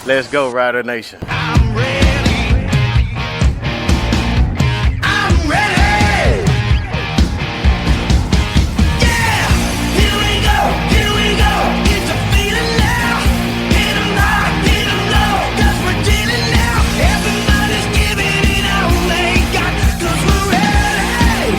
Let's go, Rider Nation. I'm ready. I'm ready. Yeah, here we go. Here we go. Get the feeling now. Get 'em high, get 'em low. 'Cause we're dealing now. Everybody's giving it all they got. 'Cause we're ready.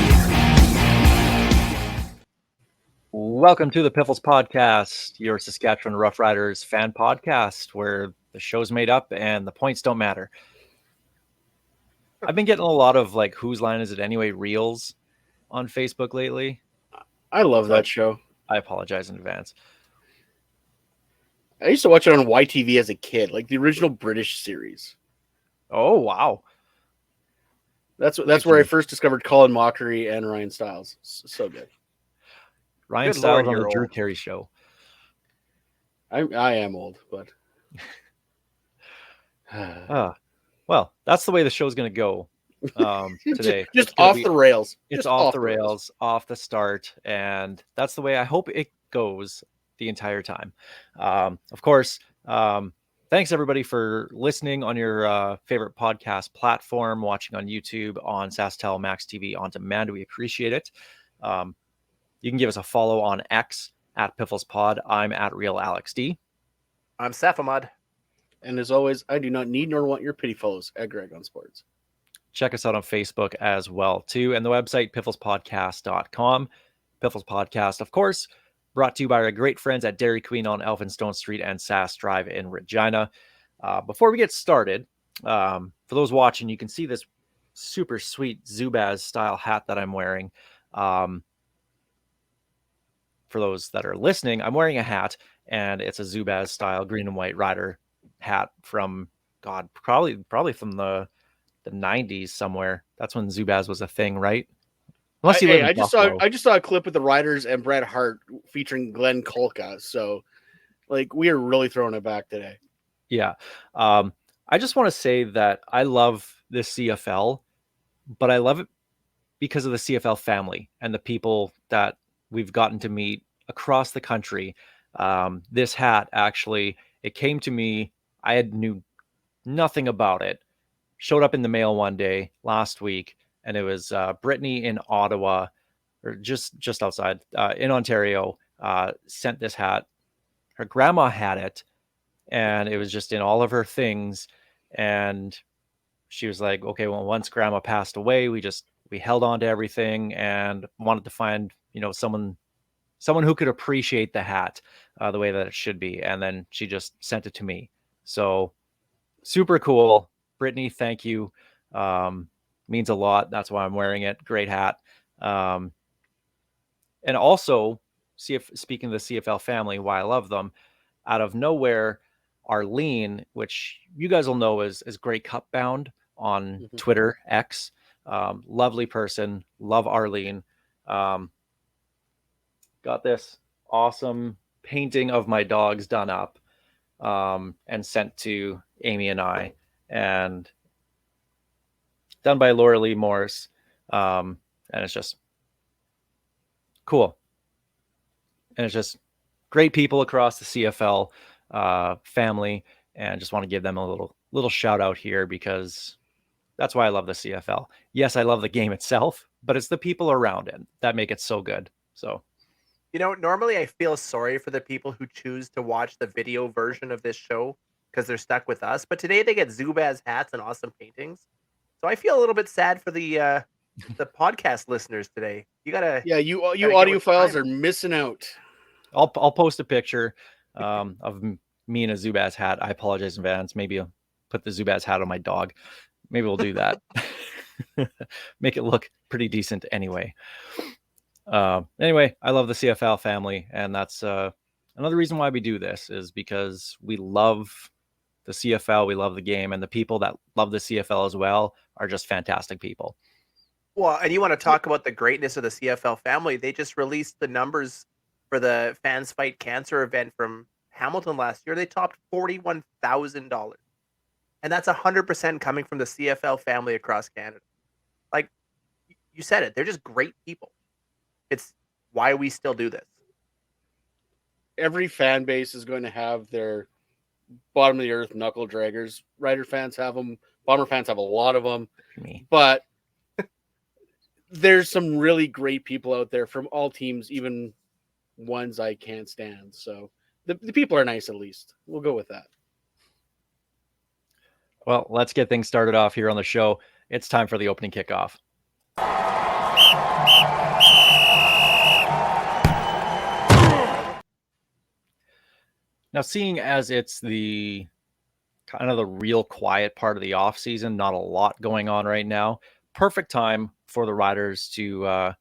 Welcome to the Piffles podcast, your Saskatchewan Rough Riders fan podcast, where the show's made up and the points don't matter. I've been getting a lot of like, whose line is it anyway, reels on Facebook lately. I love that show. I apologize in advance. I used to watch it on YTV as a kid, like the original British series. Oh, wow. That's where I first discovered Colin Mockery and Ryan Stiles. So good. Ryan Good Stiles Lord, on the you're Drew old. Carey show. I am old, but Well, that's the way the show's going to go today. just It's gonna off be- the rails. It's Just off the rails, off the start, and that's the way I hope it goes the entire time. Of course, thanks everybody for listening on your favorite podcast platform, watching on YouTube, on SaskTel, Max TV, on demand. We appreciate it. You can give us a follow on X at Piffles Pod. I'm at Real Alex D. I'm Safamad. And as always, I do not need nor want your pity follows at Greg on Sports. Check us out on Facebook as well, too, and the website, pifflespodcast.com. Piffles Podcast, of course, brought to you by our great friends at Dairy Queen on Elphinstone Street and Sask Drive in Regina. Before we get started, for those watching, you can see this super sweet Zubaz-style hat that I'm wearing. For those that are listening, I'm wearing a hat, and it's a Zubaz-style green and white rider hat from, God, probably from the 90s somewhere. That's when Zubaz was a thing, right? Unless you live in I just saw a clip with the Riders and Bret Hart featuring Glenn Kolka. So, like, we are really throwing it back today. Yeah. I just want to say that I love this CFL, but I love it because of the CFL family and the people that we've gotten to meet across the country. This hat, actually, it came to me. I knew nothing about it. Showed up in the mail one day last week, and it was Brittany in Ottawa, or just outside in Ontario, sent this hat. Her grandma had it, and it was just in all of her things. And she was like, okay, well, once grandma passed away, we held on to everything and wanted to find, someone who could appreciate the hat the way that it should be. And then she just sent it to me. So super cool. Brittany, thank you. Means a lot. That's why I'm wearing it. Great hat. And also, speaking of the CFL family, why I love them, out of nowhere, Arlene, which you guys will know as Great Cup Bound on Twitter, X, lovely person. Love Arlene. Got this awesome painting of my dogs done up and sent to Amy and I, and done by Laura Lee Morris. And it's just cool. And it's just great people across the CFL family, and just want to give them a little shout out here, because that's why I love the CFL. Yes, I love the game itself, but it's the people around it that make it so good. So, Normally I feel sorry for the people who choose to watch the video version of this show because they're stuck with us. But today they get Zubaz hats and awesome paintings. So I feel a little bit sad for the podcast listeners today. You You get audiophiles with are missing out. I'll post a picture of me in a Zubaz hat. I apologize in advance. Maybe I'll put the Zubaz hat on my dog. Maybe we'll do that. Make it look pretty decent anyway. Anyway, I love the CFL family, and that's another reason why we do this, is because we love the CFL, we love the game, and the people that love the CFL as well are just fantastic people. Well, and you want to talk about the greatness of the CFL family. They just released the numbers for the Fans Fight Cancer event from Hamilton last year. They topped $41,000. And that's 100% coming from the CFL family across Canada. Like you said it, they're just great people. It's why we still do this. Every fan base is going to have their bottom of the earth knuckle draggers. Rider fans have them. Bomber fans have a lot of them. Me. But there's some really great people out there from all teams, even ones I can't stand. So the people are nice, at least. We'll go with that. Well, let's get things started off here on the show. It's time for the opening kickoff. Now, seeing as it's the kind of the real quiet part of the off season, not a lot going on right now, perfect time for the Riders to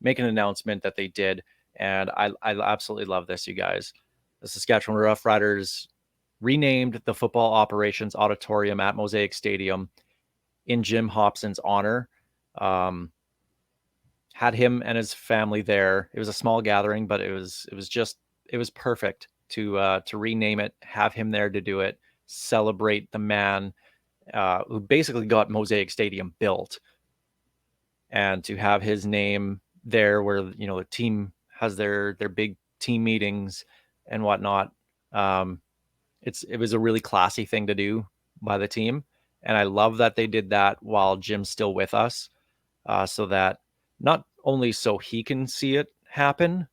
make an announcement that they did. And I absolutely love this, you guys. The Saskatchewan Roughriders renamed the Football Operations Auditorium at Mosaic Stadium in Jim Hobson's honor. Had him and his family there. It was a small gathering, but it was perfect to rename it, have him there to do it, celebrate the man who basically got Mosaic Stadium built, and to have his name there where, you know, the team has their big team meetings and whatnot. It was a really classy thing to do by the team. And I love that they did that while Jim's still with us, so that not only so he can see it happen,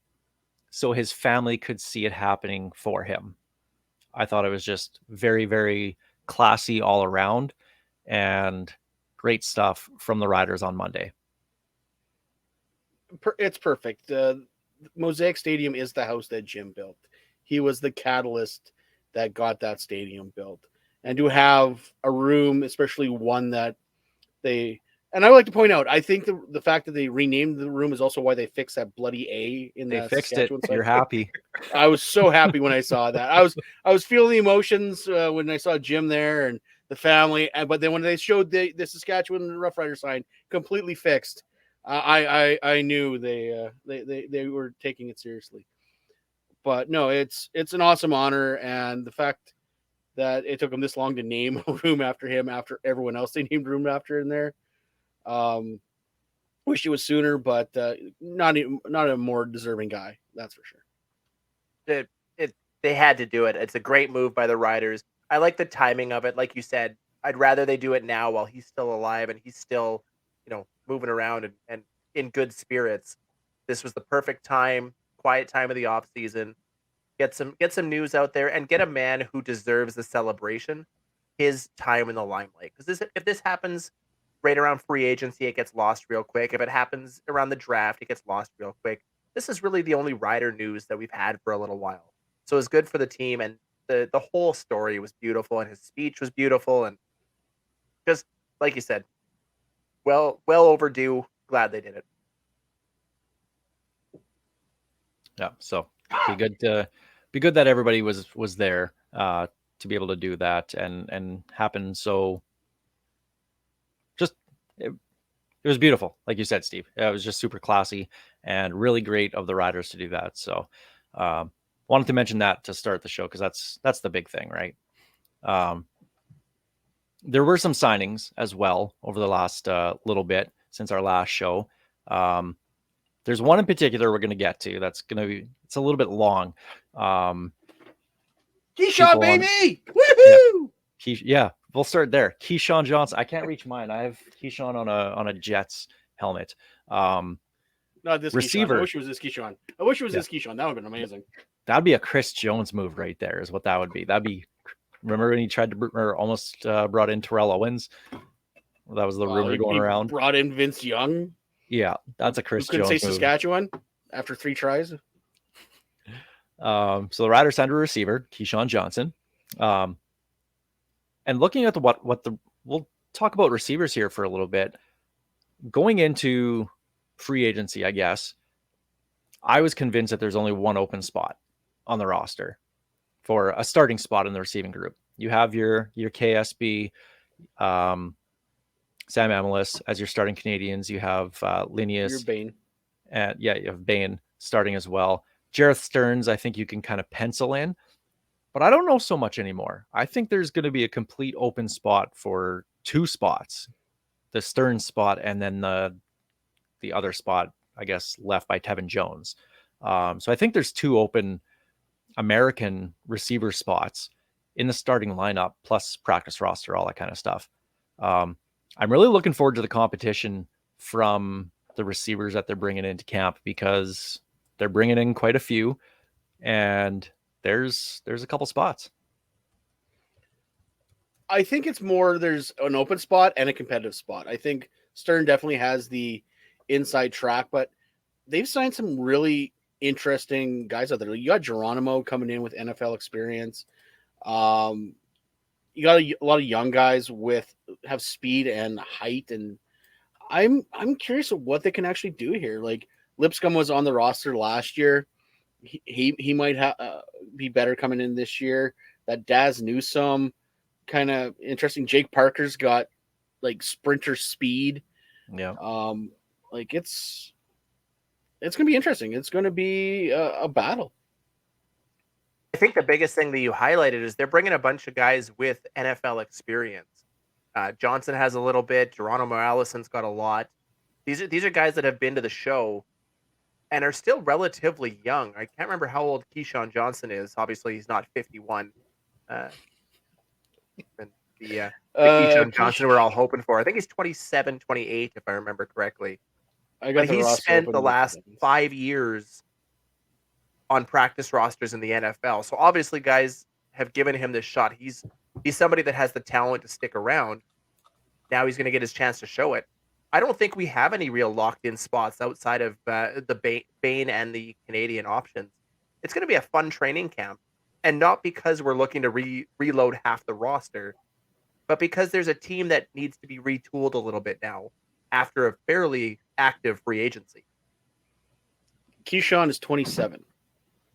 so his family could see it happening for him. I thought it was just very, very classy all around, and great stuff from the Riders on Monday. It's perfect. Mosaic Stadium is the house that Jim built. He was the catalyst that got that stadium built. And to have a room, especially one that they, and I would like to point out, I think the fact that they renamed the room is also why they fixed that bloody A in They that fixed Saskatchewan it. side. You're happy. I was so happy when I saw that. I was feeling the emotions when I saw Jim there and the family. But then when they showed the Saskatchewan Rough Rider sign completely fixed, I knew they were taking it seriously. But no, it's an awesome honor, and the fact that it took them this long to name a room after him after everyone else they named room after in there. Wish it was sooner, but not a more deserving guy, that's for sure. They had to do it. It's a great move by the Riders. I like the timing of it. Like you said, I'd rather they do it now while he's still alive and he's still, moving around and in good spirits. This was the perfect time, quiet time of the off season. Get some news out there and get a man who deserves the celebration, his time in the limelight. Because if this happens right around free agency, it gets lost real quick. If it happens around the draft, it gets lost real quick. This is really the only Rider news that we've had for a little while. So it's good for the team, and the whole story was beautiful, and his speech was beautiful, and just like you said, well overdue. Glad they did it. Yeah, so be good that everybody was there to be able to do that and happen. So just it was beautiful, like you said, Steve. It was just super classy and really great of the Riders to do that. So wanted to mention that to start the show because that's the big thing, right? There were some signings as well over the last little bit since our last show. There's one in particular we're going to get to. It's a little bit long. Keyshawn, baby! Woohoo! Yeah, we'll start there. Keyshawn Johnson. I can't reach mine. I have Keyshawn on a Jets helmet. Not this receiver. Keyshawn. I wish it was this Keyshawn. This Keyshawn. That would have been amazing. That'd be a Chris Jones move right there, is what that would be. Remember when he tried to or almost brought in Terrell Owens? That was the rumor going around. Brought in Vince Young. Yeah, that's a Chris Jones move. Couldn't say move. Saskatchewan after 3 tries. So the Riders signed a receiver, Keyshawn Johnson. And looking at we'll talk about receivers here for a little bit. Going into free agency, I guess, I was convinced that there's only one open spot on the roster for a starting spot in the receiving group. You have your KSB, Sam Amelis as your starting Canadians. You have Linnaeus. Your Bain. And you have Bain starting as well. Jareth Stearns, I think you can kind of pencil in, but I don't know so much anymore. I think there's going to be a complete open spot for 2 spots, the Stearns spot and then the other spot, I guess, left by Tevin Jones. So I think there's 2 open American receiver spots. in the starting lineup, plus practice roster, all that kind of stuff. I'm really looking forward to the competition from the receivers that they're bringing into camp, because they're bringing in quite a few, and there's a couple spots. I think it's more there's an open spot and a competitive spot. I think Stern definitely has the inside track, but they've signed some really interesting guys out there. You got Geronimo coming in with NFL experience. Um, you got a lot of young guys with have speed and height, and I'm curious of what they can actually do here. Like Lipscomb was on the roster last year. He might be better coming in this year. That Daz Newsome, kind of interesting. Jake Parker's got like sprinter speed. Yeah. Like it's gonna be interesting. It's gonna be a battle. I think the biggest thing that you highlighted is they're bringing a bunch of guys with NFL experience. Johnson has a little bit. Geronimo Allison's got a lot. These are guys that have been to the show and are still relatively young. I can't remember how old Keyshawn Johnson is. Obviously, he's not 51. And the Keyshawn Johnson we're all hoping for. I think he's 27, 28, if I remember correctly. I got But the he's roster spent open the with last seconds. 5 years on practice rosters in the NFL. So obviously, guys have given him this shot. He's somebody that has the talent to stick around. Now he's going to get his chance to show it. I don't think we have any real locked-in spots outside of the Bain and the Canadian options. It's going to be a fun training camp, and not because we're looking to reload half the roster, but because there's a team that needs to be retooled a little bit now after a fairly active free agency. Keyshawn is 27,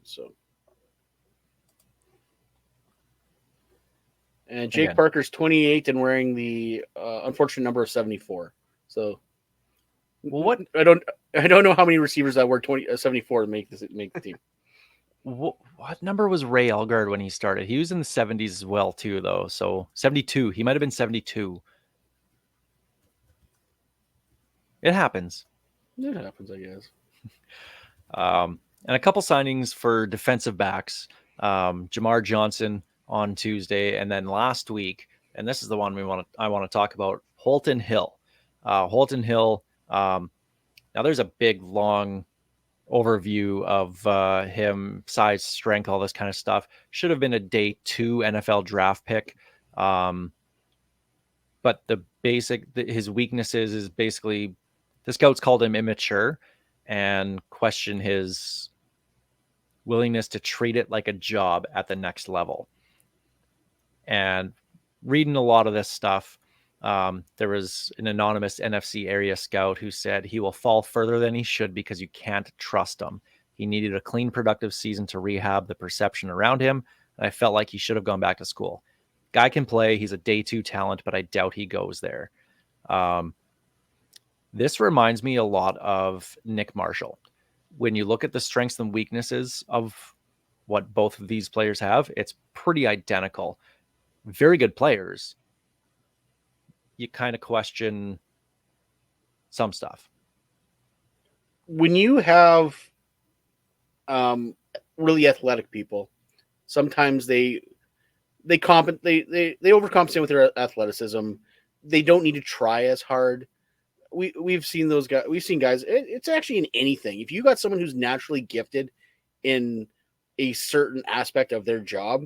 so. And Jake Again. Parker's 28 and wearing the unfortunate number of 74. So, Well, what I don't know how many receivers that wear 74 to make the team. what number was Ray Elgard when he started? He was in the 70s as well too, though. So 72. He might have been 72. It happens. It happens, I guess. And a couple signings for defensive backs. Jamar Johnson on Tuesday, and then last week, and this is the one I want to talk about, Holton Hill. Holton Hill. Now there's a big long overview of him, size, strength, all this kind of stuff. Should have been a day 2 NFL draft pick. But his weaknesses is basically the scouts called him immature and question his willingness to treat it like a job at the next level. And reading a lot of this stuff, there was an anonymous NFC area scout who said he will fall further than he should because you can't trust him. He needed a clean, productive season to rehab the perception around him, and I felt like he should have gone back to school. Guy can play. He's a day 2 talent, but I doubt he goes there. This reminds me a lot of Nick Marshall. When you look at the strengths and weaknesses of what both of these players have, it's pretty identical. Very good players. You kind of question some stuff. When you have really athletic people, sometimes they overcompensate with their athleticism. They don't need to try as hard. We've seen those guys. We've seen guys. It's actually in anything. If you got someone who's naturally gifted in a certain aspect of their job,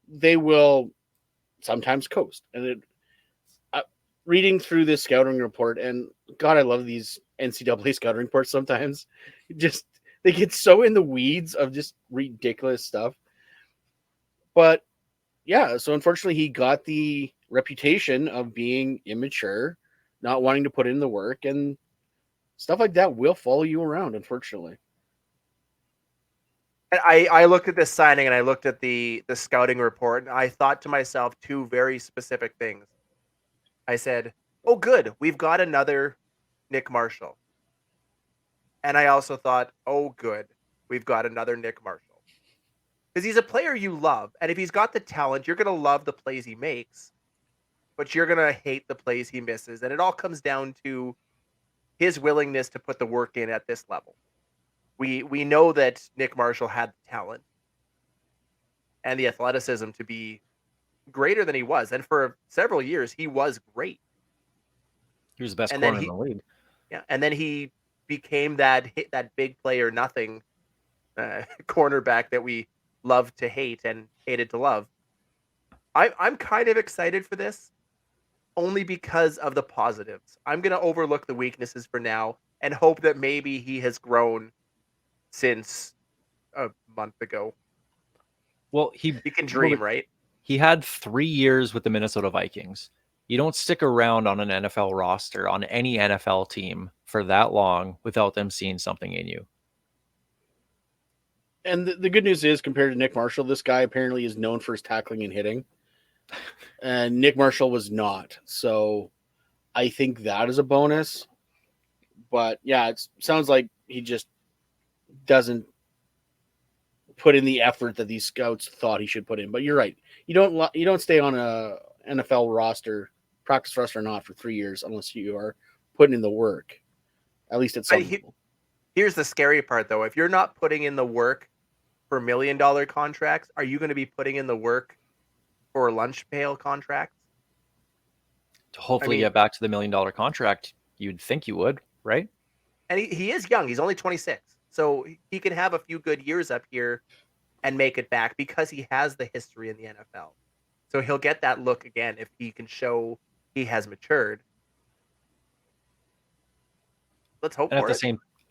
they will sometimes coast. And reading through this scouting report, and God, I love these NCAA scouting reports sometimes. Just they get so in the weeds of just ridiculous stuff. But yeah, so unfortunately he got the reputation of being immature, not wanting to put in the work, and stuff like that will follow you around, unfortunately. And I looked at this signing and I looked at the scouting report and I thought to myself 2 very specific things. I said, oh, good, we've got another Nick Marshall. And I also thought, oh, good, we've got another Nick Marshall. Because he's a player you love. And if he's got the talent, you're going to love the plays he makes. But you're going to hate the plays he misses. And it all comes down to his willingness to put the work in at this level. We know that Nick Marshall had the talent and the athleticism to be greater than he was. And for several years, he was great. He was the best And then corner in the league. and then he became that big play or nothing cornerback that we love to hate and hated to love. I'm kind of excited for this only because of the positives. I'm going to overlook the weaknesses for now and hope that maybe he has grown since a month ago. Well, You can dream, right? he had 3 years with the Minnesota Vikings. You don't stick around on an NFL roster on any NFL team for that long without them seeing something in you. And the good news is, compared to Nick Marshall, this guy apparently is known for his tackling and hitting. And Nick Marshall was not. So I think that is a bonus. But yeah, it sounds like he just doesn't put in the effort that these scouts thought he should put in. But you're right. You don't stay on a NFL roster, practice roster or not, for 3 years unless you are putting in the work. At least at some level. Here's the scary part, though. If you're not putting in the work for $1 million contracts, are you going to be putting in the work for lunch pail contracts? To hopefully get back to the $1 million contract, you'd think you would, right? And he is young. He's only 26. So he can have a few good years up here and make it back because he has the history in the NFL. So he'll get that look again if he can show he has matured. Let's hope for it.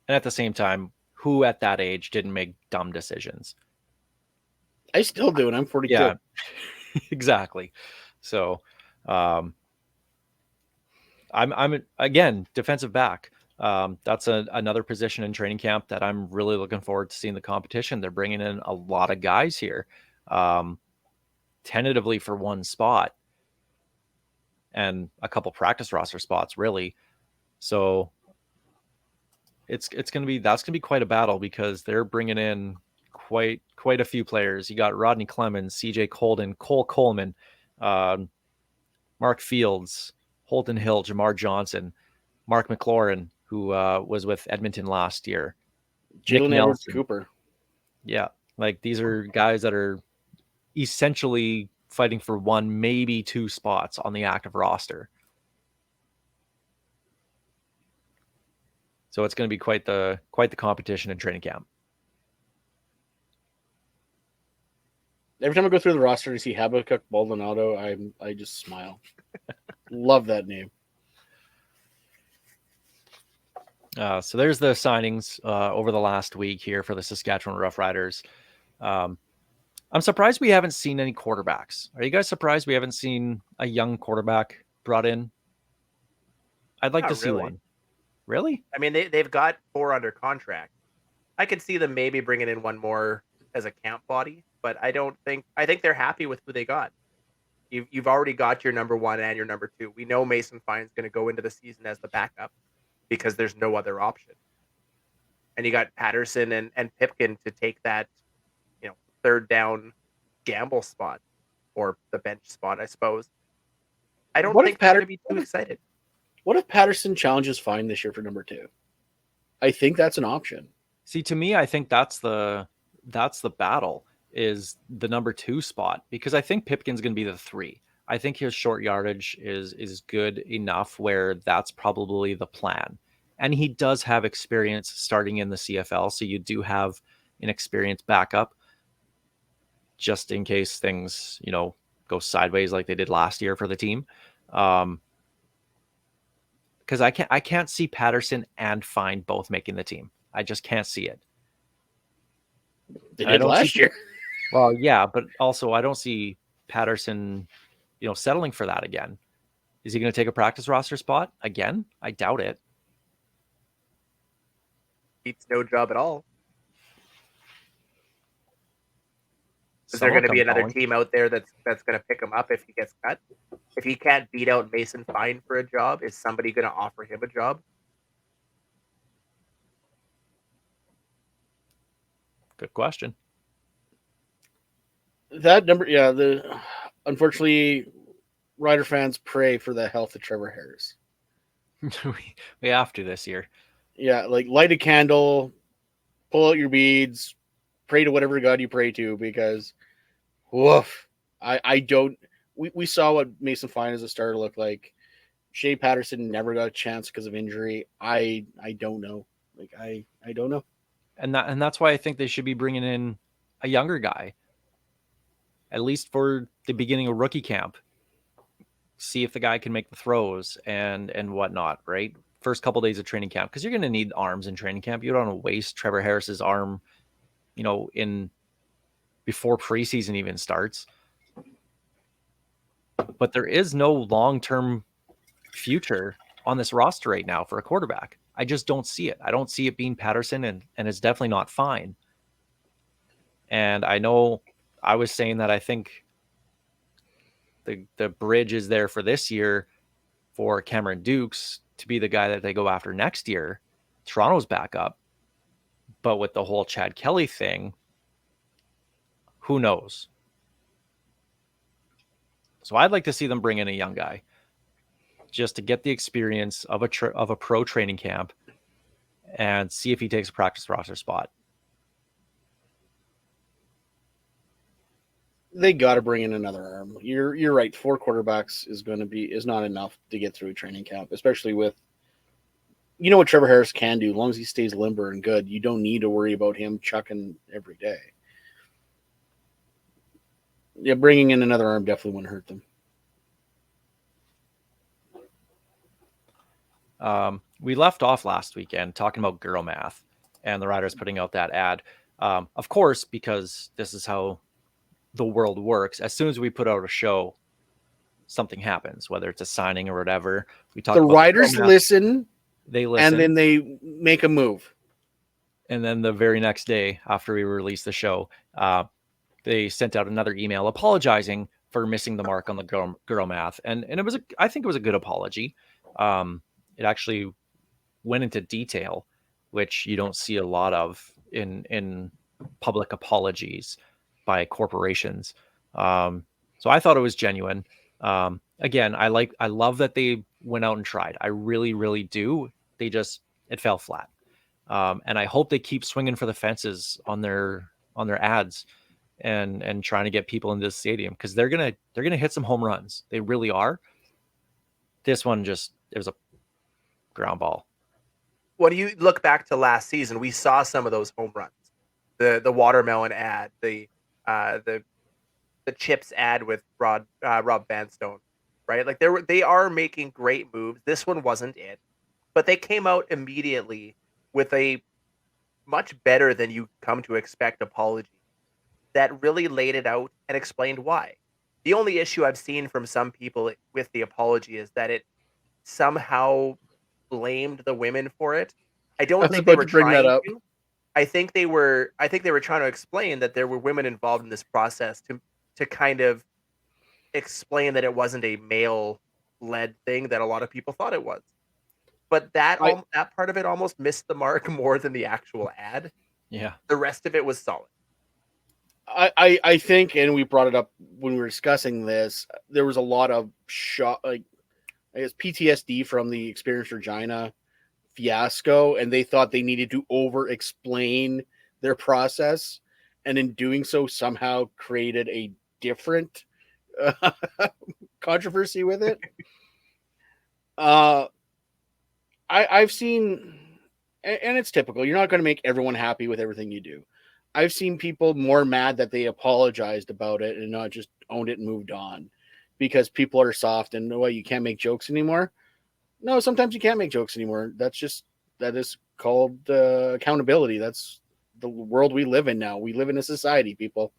And at the same time, who at that age didn't make dumb decisions? I still do, and I'm 42. Yeah, exactly. So, I'm again defensive back. That's another position in training camp that I'm really looking forward to seeing the competition. They're bringing in a lot of guys here, tentatively for one spot and a couple practice roster spots, really. So that's going to be quite a battle because they're bringing in quite a few players. You got Rodney Clemens, CJ Colden, Cole Coleman, Mark Fields, Holton Hill, Jamar Johnson, Mark McLaurin, who was with Edmonton last year, Jalen Edwards Cooper. Yeah, like these are guys that are essentially fighting for one, maybe two spots on the active roster. So it's going to be quite the competition in training camp. Every time I go through the roster and see Habakkuk Baldonado, I just smile. Love that name. So there's the signings over the last week here for the Saskatchewan Roughriders. I'm surprised we haven't seen any quarterbacks. Are you guys surprised we haven't seen a young quarterback brought in? I'd like to see one. Really? I mean, they've got 4 under contract. I could see them maybe bringing in one more as a camp body, but I think they're happy with who they got. You've already got your number 1 and your number 2. We know Mason Fine's going to go into the season as the backup because there's no other option. And you got Patterson and Pipkin to take that, third down gamble spot or the bench spot, I suppose. I don't think they're going to be too excited. What if Patterson challenges Fine this year for number 2? I think that's an option. See, to me, I think that's the battle is the number 2 spot because I think Pipkin's going to be the 3. I think his short yardage is good enough where that's probably the plan. And he does have experience starting in the CFL, so you do have an experienced backup just in case things, go sideways like they did last year for the team. Because I can't see Patterson and Fine both making the team. I just can't see it. They did last year. Well, yeah, but also I don't see Patterson, settling for that again. Is he going to take a practice roster spot again? I doubt it. It's no job at all. Is there going to be another team out there that's going to pick him up if he gets cut? If he can't beat out Mason Fine for a job, is somebody going to offer him a job? Good question. That number, yeah. Unfortunately, Rider fans pray for the health of Trevor Harris. We have to this year. Yeah, like light a candle, pull out your beads, pray to whatever God you pray to, because woof. we saw what Mason Fine as a starter looked like. Shea Patterson never got a chance because of injury. I don't know. Like I don't know. And that's why I think they should be bringing in a younger guy, at least for the beginning of rookie camp. See if the guy can make the throws and whatnot, right? First couple days of training camp, because you're going to need arms in training camp. You don't want to waste Trevor Harris's arm, in before preseason even starts. But there is no long-term future on this roster right now for a quarterback. I just don't see it. I don't see it being Patterson, and it's definitely not Fine. And I know I was saying that I think the bridge is there for this year for Cameron Dukes to be the guy that they go after next year. Toronto's backup. But with the whole Chad Kelly thing, who knows? So I'd like to see them bring in a young guy just to get the experience of a pro training camp and see if he takes a practice roster spot. They got to bring in another arm. You're right. 4 quarterbacks is not enough to get through training camp, especially with what Trevor Harris can do. As long as he stays limber and good, you don't need to worry about him chucking every day. Yeah, bringing in another arm definitely wouldn't hurt them. We left off last weekend talking about girl math and the Riders putting out that ad. Of course, because this is how the world works. As soon as we put out a show, something happens, whether it's a signing or whatever. We talk. The Riders listen. They listen, and then they make a move. And then the very next day, after we released the show, they sent out another email apologizing for missing the mark on the girl math, and I think it was a good apology. It actually went into detail, which you don't see a lot of in public apologies by corporations. So I thought it was genuine. Again, I love that they went out and tried. I really, really do. It fell flat. And I hope they keep swinging for the fences on their ads and trying to get people into the stadium, because they're gonna hit some home runs. They really are. This one it was a ground ball. When you look back to last season, we saw some of those home runs. The watermelon ad, the chips ad with Rob Vanstone, right? Like they are making great moves. This one wasn't it, but they came out immediately with a much better than you come to expect apology that really laid it out and explained why. The only issue I've seen from some people with the apology is that it somehow blamed the women for it. I don't think they were trying to. I think they were trying to explain that there were women involved in this process to kind of explain that it wasn't a male-led thing that a lot of people thought it was. But that part of it almost missed the mark more than the actual ad. Yeah. The rest of it was solid. I think, and we brought it up when we were discussing this, there was a lot of PTSD from the Experience Regina fiasco, and they thought they needed to over-explain their process, and in doing so somehow created a different controversy with it. I've seen, and it's typical, you're not going to make everyone happy with everything you do. I've seen people more mad that they apologized about it and not just owned it and moved on, because people are soft and you can't make jokes anymore. No, sometimes you can't make jokes anymore. That is called accountability. That's the world we live in now. We live in a society, people.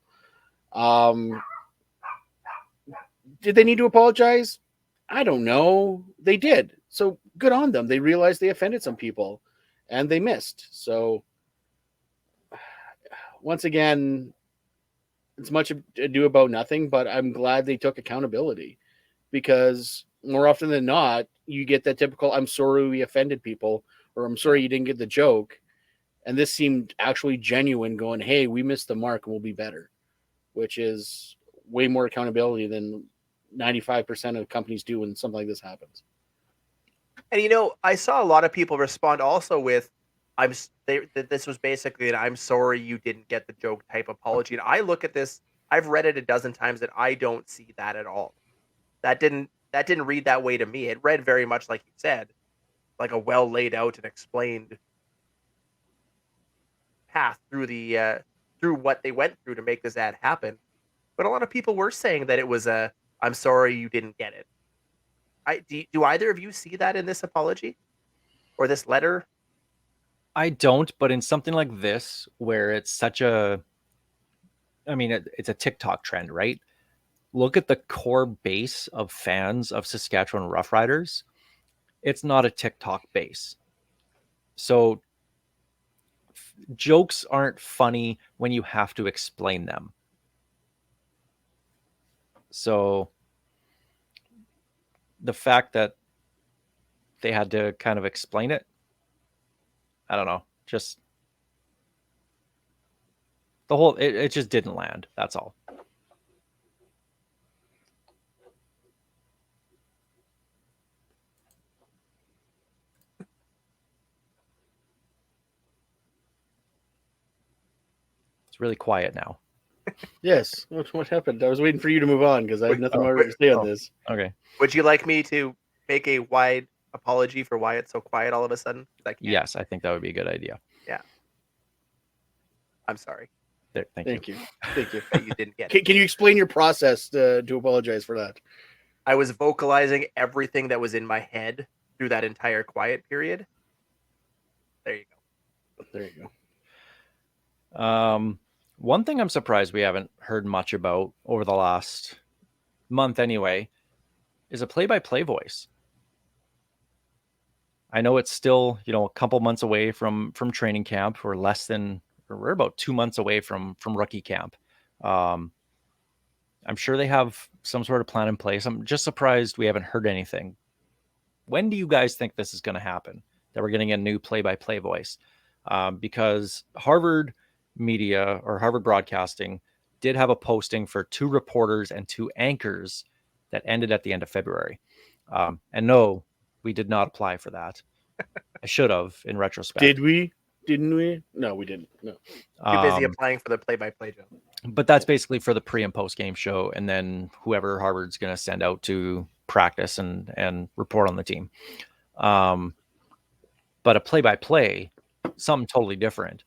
Did they need to apologize? I don't know. They did. So good on them. They realized they offended some people and they missed. So once again, it's much ado about nothing, but I'm glad they took accountability, because more often than not, you get that typical, I'm sorry we offended people, or I'm sorry you didn't get the joke. And this seemed actually genuine, going, hey, we missed the mark and we'll be better, which is way more accountability than 95% of companies do when something like this happens. And I saw a lot of people respond also with, this was basically an I'm sorry you didn't get the joke type apology. And I look at this, I've read it a dozen times, and I don't see that at all. That didn't read that way to me. It read very much like you said, like a well laid out and explained path through the through what they went through to make this ad happen. But a lot of people were saying that it was a I'm sorry you didn't get it. Do either of you see that in this apology or this letter? I don't, but in something like this, where it's such a, I mean, it's a TikTok trend, right? Look at the core base of fans of Saskatchewan Roughriders. It's not a TikTok base. So jokes aren't funny when you have to explain them. So the fact that they had to kind of explain it, I don't know, just the whole, it just didn't land. That's all. It's really quiet now. Yes. What happened? I was waiting for you to move on because I have nothing more to say on this. Okay. Would you like me to make a wide apology for why it's so quiet all of a sudden? Yes, I think that would be a good idea. Yeah. I'm sorry. There, thank you. Thank you. That you didn't get it. Can you explain your process to apologize for that? I was vocalizing everything that was in my head through that entire quiet period. There you go. There you go. One thing I'm surprised we haven't heard much about over the last month anyway is a play-by-play voice. I know it's still, a couple months away from training camp. We're about 2 months away from rookie camp. I'm sure they have some sort of plan in place. I'm just surprised we haven't heard anything. When do you guys think this is going to happen, that we're getting a new play-by-play voice? Because Harvard Media or Harvard Broadcasting did have a posting for 2 reporters and 2 anchors that ended at the end of February. And no, we did not apply for that. I should have, in retrospect. Did we? Didn't we? No, we didn't. No. Too busy applying for the play-by-play job. But that's basically for the pre and post game show, and then whoever Harvard's going to send out to practice and report on the team. But a play-by-play, something totally different.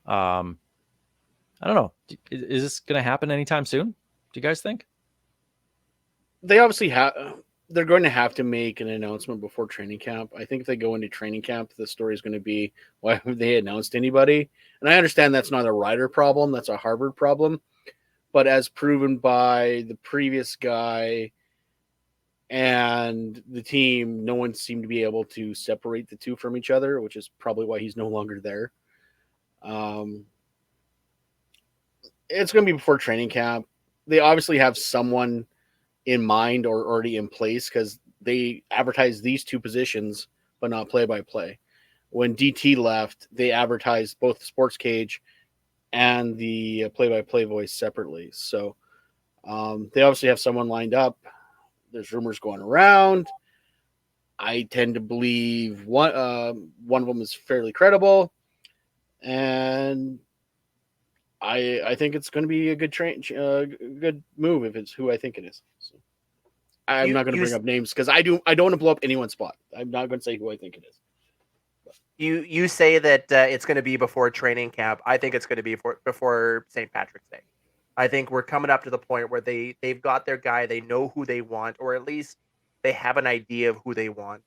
I don't know. Is this going to happen anytime soon? Do you guys think? They obviously have. They're going to have to make an announcement before training camp. I think if they go into training camp, the story is going to be, why haven't they announced anybody? And I understand that's not a Rider problem. That's a Harvard problem. But as proven by the previous guy and the team, no one seemed to be able to separate the two from each other, which is probably why he's no longer there. It's going to be before training camp. They obviously have someone in mind or already in place because they advertised these 2 positions, but not play-by-play. When DT left, they advertised both the sports cage and the play-by-play voice separately. So they obviously have someone lined up. There's rumors going around. I tend to believe one of them is fairly credible, and I think it's going to be a good good move if it's who I think it is. So I'm not going to bring up names because I don't want to blow up anyone's spot. I'm not going to say who I think it is. You say that it's going to be before training camp. I think it's going to be before St. Patrick's Day. I think we're coming up to the point where they've got their guy. They know who they want, or at least they have an idea of who they want,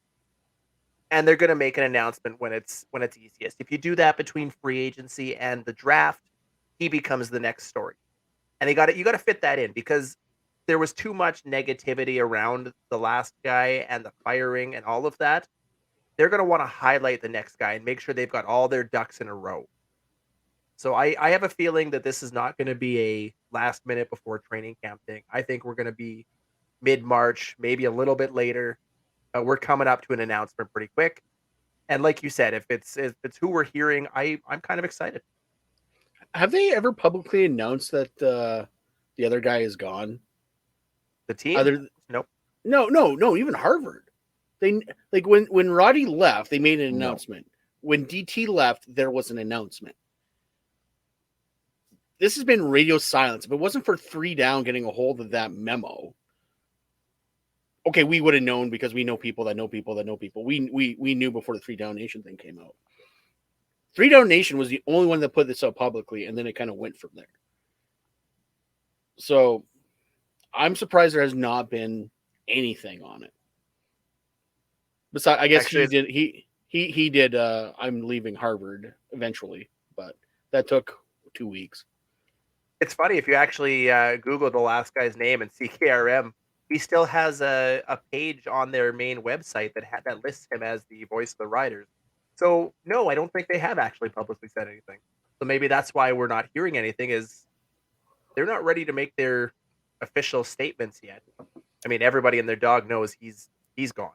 and they're going to make an announcement when it's easiest. If you do that between free agency and the draft, he becomes the next story. And you got to fit that in because there was too much negativity around the last guy and the firing and all of that. They're going to want to highlight the next guy and make sure they've got all their ducks in a row. So I have a feeling that this is not going to be a last minute before training camp thing. I think we're going to be mid-March, maybe a little bit later. We're coming up to an announcement pretty quick. And like you said, if it's who we're hearing, I'm kind of excited. Have they ever publicly announced that the other guy is gone? The team? Nope. No. Even Harvard. They like when Roddy left, they made an announcement. When DT left, there was an announcement. This has been radio silence. If it wasn't for 3 Down getting a hold of that memo, okay, we would have known because we know people that know people that know people. We knew before the 3 Down Nation thing came out. 3 Down Nation was the only one that put this up publicly, and then it kind of went from there. So I'm surprised there has not been anything on it. Besides, I guess Actually, he did. I'm leaving Harvard eventually, but that took 2 weeks. it's funny if you actually Google the last guy's name and see KRM, he still has a page on their main website that lists him as the voice of the riders. So no, I don't think they have actually publicly said anything. So maybe that's why we're not hearing anything. Is they're not ready to make their official statements yet. I mean, everybody and their dog knows he's gone.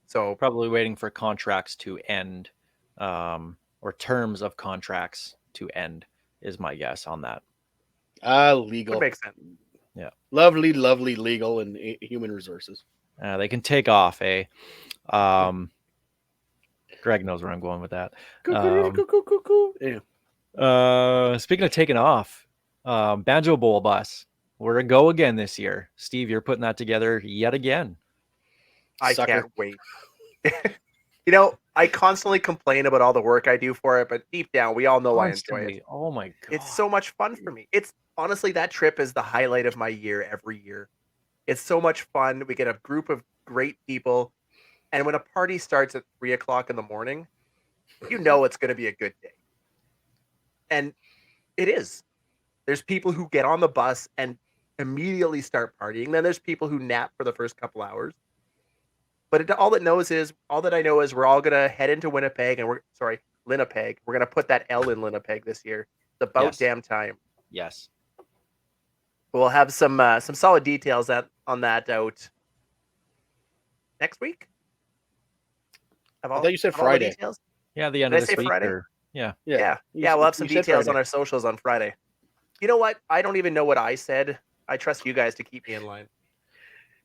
So Probably waiting for contracts to end, or terms of contracts to end is my guess on that. Legal. would make sense. Yeah. Lovely, lovely legal and human resources. They can take off, eh? Greg knows where I'm going with that. Yeah. Speaking of taking off, Banjo Bowl bus. We're to go again this year. Steve, you're putting that together yet again. I Sucker. can't wait. You know, I constantly complain about all the work I do for it, but deep down, we all know I enjoy Constantly. it. Oh my god. It's so much fun for me. It's honestly, that trip is the highlight of my year every year. It's so much fun. We get a group of great people. And when a party starts at 3 o'clock in the morning, you know it's going to be a good day. And it is. There's people who get on the bus and immediately start partying. Then there's people who nap for the first couple hours. But all that I know is we're all gonna head into Winnipeg, and Winnipeg. We're gonna put that L in Winnipeg this year. It's about Yes. damn time. Yes. We'll have some solid details on that out next week. I thought you said have all the Friday. details? Yeah, the end Did I of say this week. Friday? Yeah. Yeah. You We'll have some said details Friday. on our socials on Friday. You know what? I don't even know what I said. I trust you guys to keep me in line.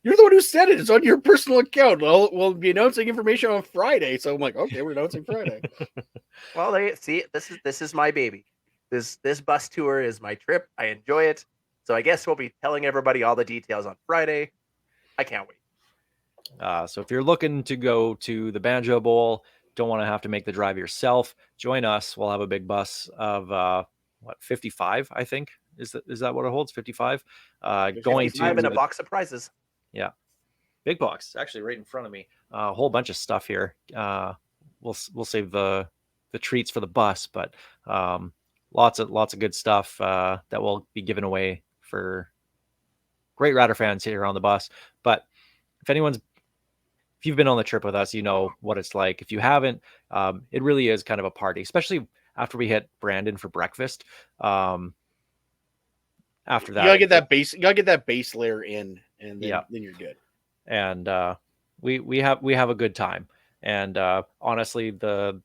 You're the one who said it. It's on your personal account. We'll be announcing information on Friday. So I'm like, okay, we're announcing Friday. Well, this is my baby. This bus tour is my trip. I enjoy it. So I guess we'll be telling everybody all the details on Friday. I can't wait. So if you're looking to go to the Banjo Bowl, don't want to have to make the drive yourself, join us. We'll have a big bus of 55, I think. Is that what it holds? 55? Going 55 to and a box of prizes. Yeah. Big box. It's actually right in front of me. A whole bunch of stuff here. We'll save the treats for the bus, but lots of good stuff that will be given away for great Rider fans here on the bus. But if you've been on the trip with us, you know what it's like. If you haven't, it really is kind of a party, especially after we hit Brandon for breakfast. After that, You gotta get that base layer in, and then you're good. And we have a good time. And honestly, the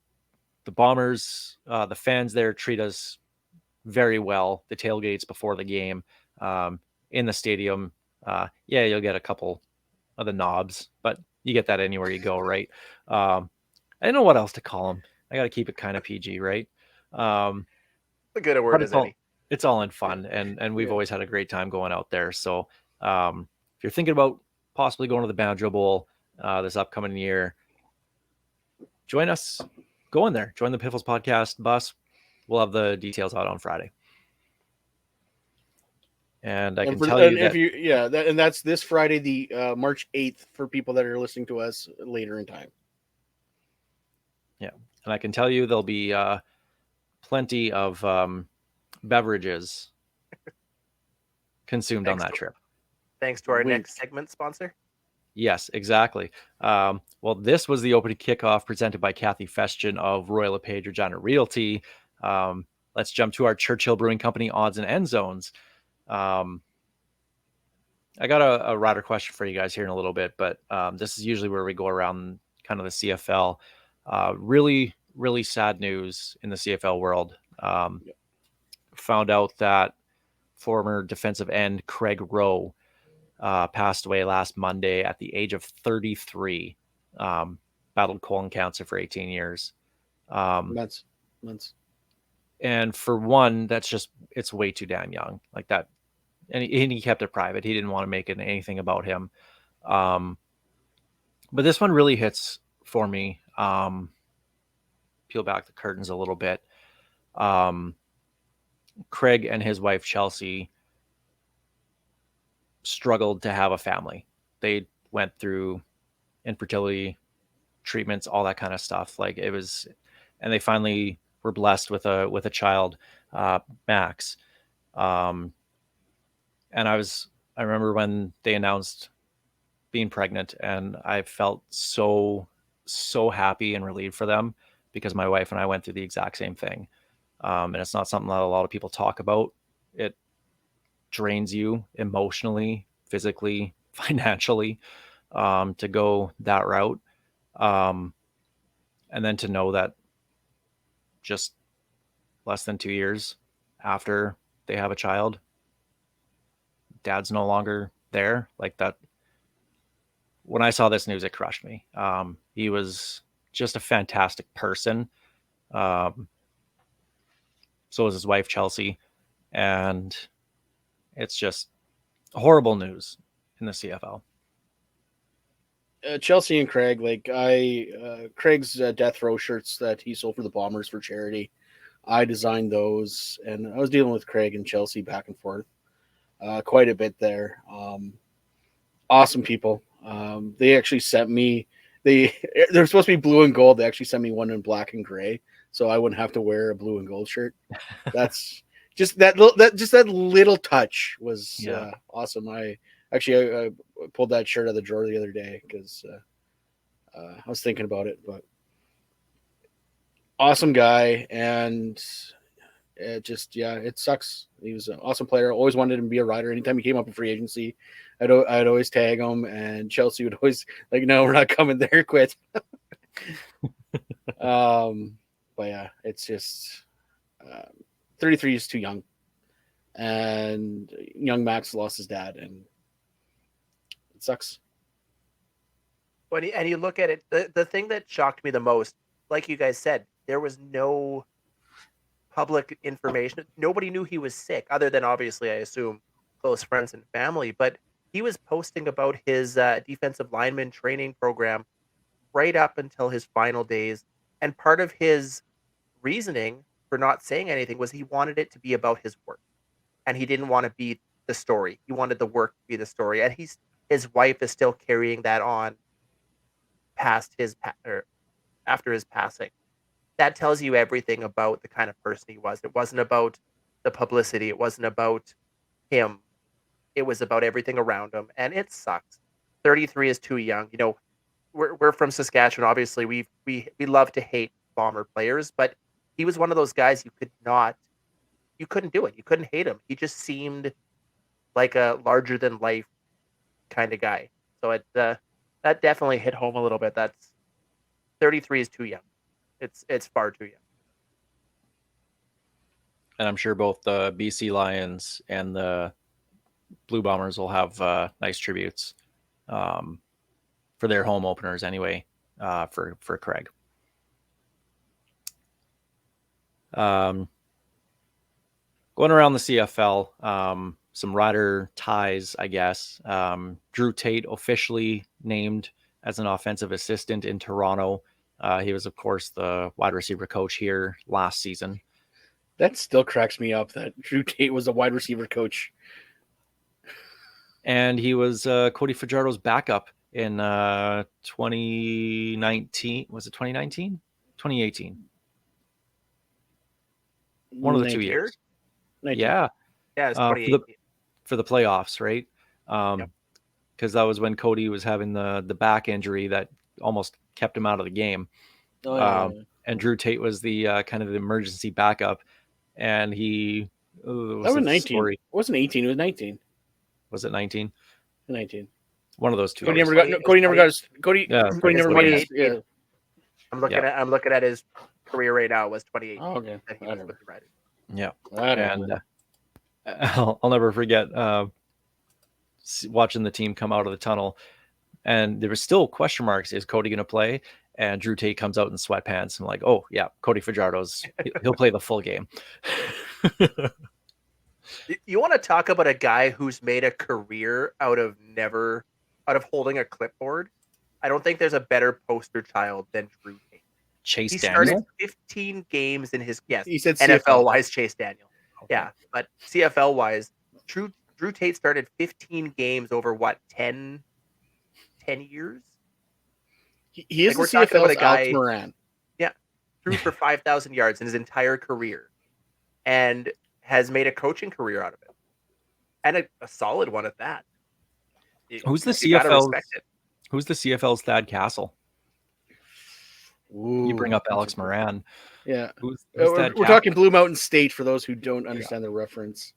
Bombers, the fans there treat us very well. The tailgates before the game, in the stadium, you'll get a couple of the knobs, but you get that anywhere you go, right? I don't know what else to call them. I got to keep it kind of PG, right? A good a word as any. It's all in fun, and we've always had a great time going out there. So if you're thinking about possibly going to the Banjo Bowl this upcoming year, join us. Go in there. Join the Piffles podcast bus. We'll have the details out on Friday. And I can tell you that and that's this Friday, the March 8th, for people that are listening to us later in time. Yeah, and I can tell you there'll be plenty of beverages consumed on that trip. Thanks to our next segment sponsor. Yes, exactly. Well, this was the opening kickoff presented by Kathy Festian of Royal LePage Regina Realty. Let's jump to our Churchill Brewing Company odds and end zones. I got a rider question for you guys here in a little bit, but this is usually where we go around kind of the CFL. Really, really sad news in the CFL world. Found out that former defensive end Craig Rowe passed away last Monday at the age of 33. Battled colon cancer for 18 years. Months. And for one, it's way too damn young. Like that. And he kept it private. He didn't want to make anything about him. But this one really hits for me. Peel back the curtains a little bit. Craig and his wife Chelsea struggled to have a family. They went through infertility treatments, all that kind of stuff. Like it was, and they finally were blessed with a child, Max. And I remember when they announced being pregnant, and I felt so happy and relieved for them, because my wife and I went through the exact same thing. And it's not something that a lot of people talk about. It drains you emotionally, physically, financially, to go that route. And then to know that just less than 2 years after they have a child, dad's no longer there. Like that. When I saw this news, it crushed me. He was just a fantastic person. So was his wife, Chelsea. And it's just horrible news in the CFL. Chelsea and Craig, Craig's death row shirts that he sold for the Bombers for charity. I designed those, and I was dealing with Craig and Chelsea back and forth quite a bit there. Awesome people. They actually sent me they're supposed to be blue and gold. They actually sent me one in black and gray, so I wouldn't have to wear a blue and gold shirt. That's just that little touch was awesome. I pulled that shirt out of the drawer the other day because I was thinking about it. But awesome guy, and it sucks. He was an awesome player. Always wanted him to be a rider. Anytime he came up in free agency, I'd always tag him, and Chelsea would always like, "No, we're not coming there. Quit." But yeah, it's just 33 is too young, and young Max lost his dad, and it sucks. And you look at it, the thing that shocked me the most, like you guys said, there was no public information. Nobody knew he was sick, other than obviously, I assume, close friends and family. But he was posting about his defensive lineman training program right up until his final days. And part of his reasoning for not saying anything was he wanted it to be about his work, and he didn't want to be the story. He wanted the work to be the story, and his wife is still carrying that on after his passing. That tells you everything about the kind of person he was. It wasn't about the publicity. It wasn't about him. It was about everything around him, and it sucks. 33 is too young. You know, we're from Saskatchewan. Obviously, we love to hate Bomber players, but he was one of those guys you couldn't do it. You couldn't hate him. He just seemed like a larger than life kind of guy. So that definitely hit home a little bit. That's 33 is too young. It's far too young. And I'm sure both the BC Lions and the Blue Bombers will have nice tributes for their home openers anyway, for Craig. Going around the CFL, some rider ties, I guess. Drew Tate officially named as an offensive assistant in Toronto. He was, of course, the wide receiver coach here last season. That still cracks me up that Drew Tate was a wide receiver coach. And he was Cody Fajardo's backup in 2019. Was it 2019? 2018. One of the 2 years. 19. Yeah. Yeah, it's 2018. For the playoffs, right? Because that was when Cody was having the back injury that almost kept him out of the game. Oh, yeah. And Drew Tate was the kind of the emergency backup, and he That was 19. It wasn't 18. It was 19. Was it 19? 19. One of those two. Cody never got his. Cody never made his. Yeah. I'm looking at his career right now. It was 2018. Oh, okay. That he was with the Riders. Yeah. And I'll never forget watching the team come out of the tunnel, and there was still question marks. Is Cody going to play? And Drew Tate comes out in sweatpants. I'm like, oh yeah, Cody Fajardo's he'll play the full game. You want to talk about a guy who's made a career out of never out of holding a clipboard, I don't think there's a better poster child than Drew Tate. Chase He started Daniel. 15 games in his He said NFL CFL. wise, Chase Daniel. Okay. Yeah, but CFL wise, Drew Tate started 15 games over what 10 years. He is Like, we're the talking about CFL's a guy- Alex Moran. Threw for 5,000 yards in his entire career, and has made a coaching career out of it, and a solid one at that. Who's the You gotta CFL's respect it. Who's the CFL's Thad Castle? You bring Ooh, up Alex Moran. Yeah. Who's We're Thad Castle? talking Blue Mountain State for those who don't understand the reference.